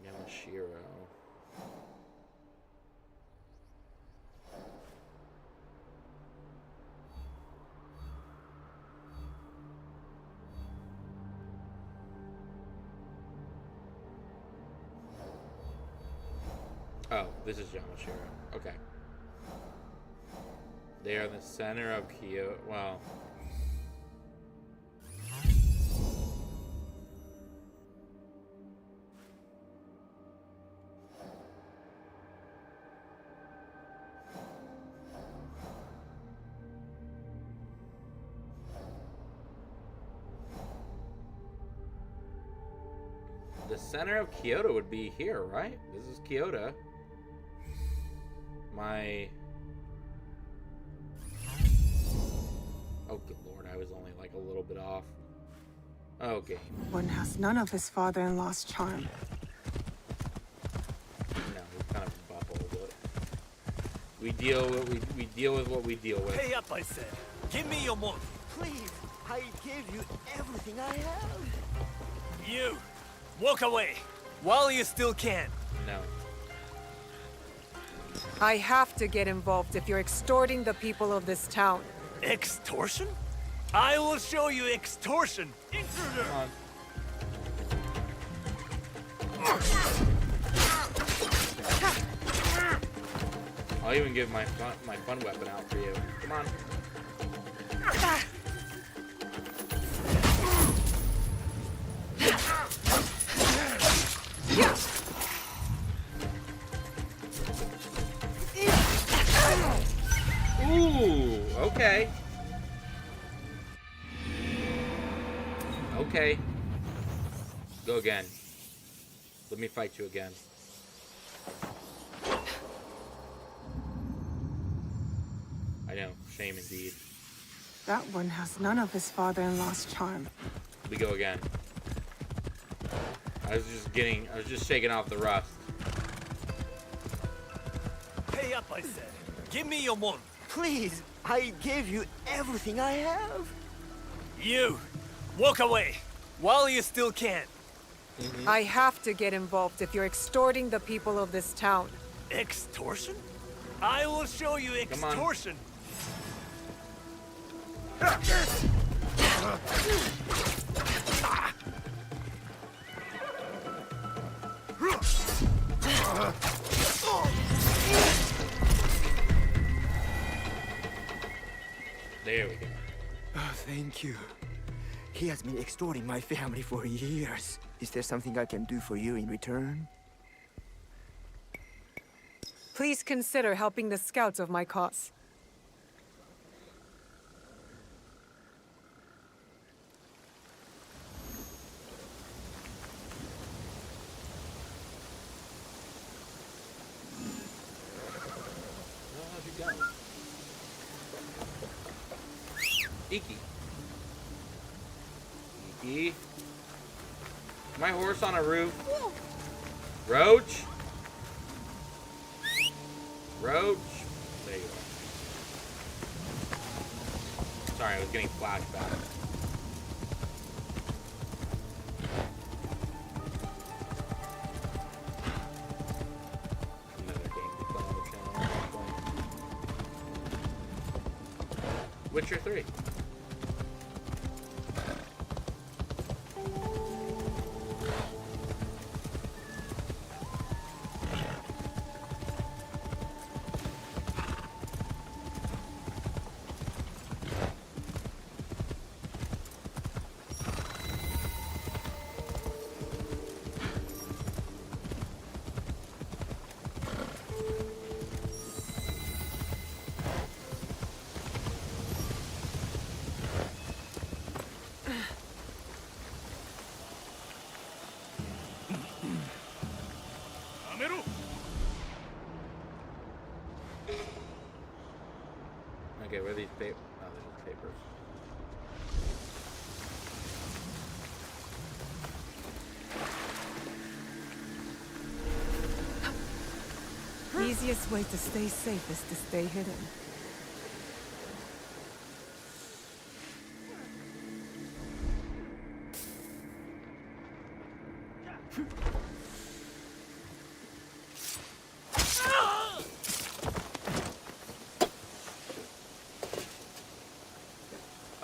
S1: Yamashiro. Oh, this is Yamashiro. Okay. They are the center of Kyoto. Well. The center of Kyoto would be here, right? This is Kyoto. Oh, good lord, I was only like a little bit off. Okay.
S23: One has none of his father-in-law's charm.
S1: No, we kind of buffalo, but we deal with what we deal with.
S21: Pay up, I said. Give me your money.
S14: Please, I gave you everything I have.
S21: You, walk away while you still can.
S1: No.
S23: I have to get involved if you're extorting the people of this town.
S21: Extortion? I will show you extortion. Intruder!
S1: Come on. I'll even give my fun weapon out for you. Come on. Ooh, okay. Okay. Go again. Let me fight you again. I know, shame indeed.
S23: That one has none of his father-in-law's charm.
S1: We go again. I was just shaking off the rust.
S21: Pay up, I said. Give me your money.
S14: Please, I gave you everything I have.
S21: You, walk away while you still can.
S23: I have to get involved if you're extorting the people of this town.
S21: Extortion? I will show you extortion.
S1: There we go.
S14: Oh, thank you. He has been extorting my family for years. Is there something I can do for you in return?
S23: Please consider helping the scouts of my cause.
S1: Well, how'd you go? Iki. Iki. My horse on a roof. Roach. Roach. There you go. Sorry, I was getting flashbacks. Another game to play on the channel at this point. Witcher 3. Okay, where are these papers? Oh, they're just papers.
S23: The easiest way to stay safe is to stay hidden.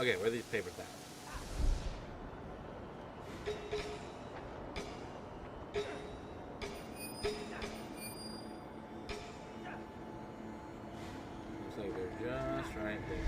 S1: Okay, where are these papers at? Looks like they're just right there.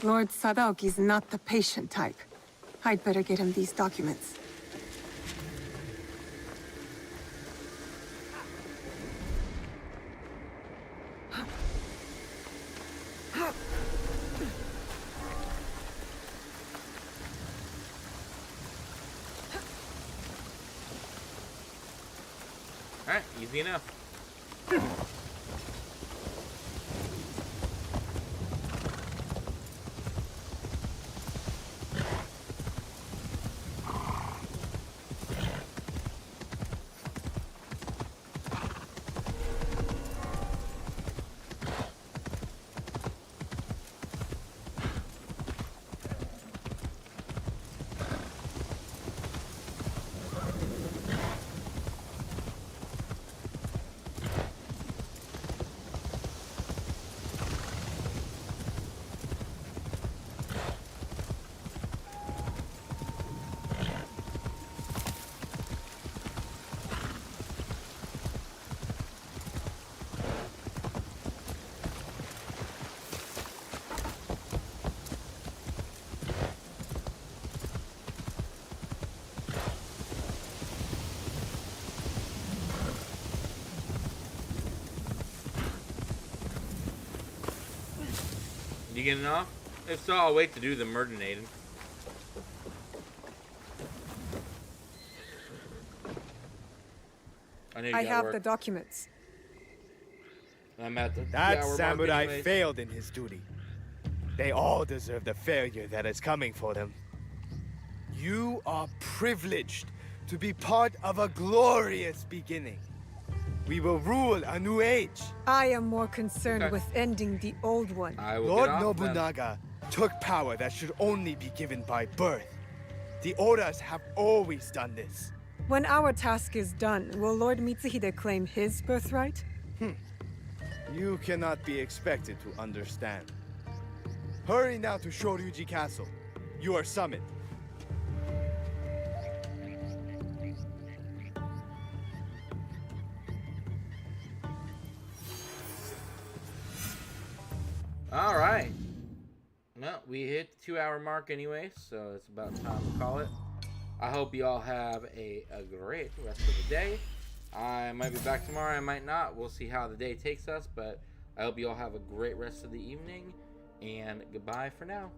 S23: Lord Sadaoki's not the patient type. I'd better get him these documents.
S1: Alright, easy enough. You getting off? If so, I'll wait to do the murdinating.
S23: I have the documents.
S1: I'm at the
S6: That
S1: hour mark
S6: samurai
S1: anyways.
S6: failed in his duty. They all deserve the failure that is coming for them. You are privileged to be part of a glorious beginning. We will rule a new age.
S23: I am more concerned with ending the old one.
S6: Lord Nobunaga took power that should only be given by birth. The Odas have always done this.
S23: When our task is done, will Lord Mitsuhide claim his birthright?
S6: You cannot be expected to understand. Hurry now to Shoryuji Castle. You are summoned.
S1: Alright. Well, we hit the 2 hour mark anyway, so it's about time to call it. I hope you all have a great rest of the day. I might be back tomorrow, I might not. We'll see how the day takes us, but I hope you all have a great rest of the evening, and goodbye for now.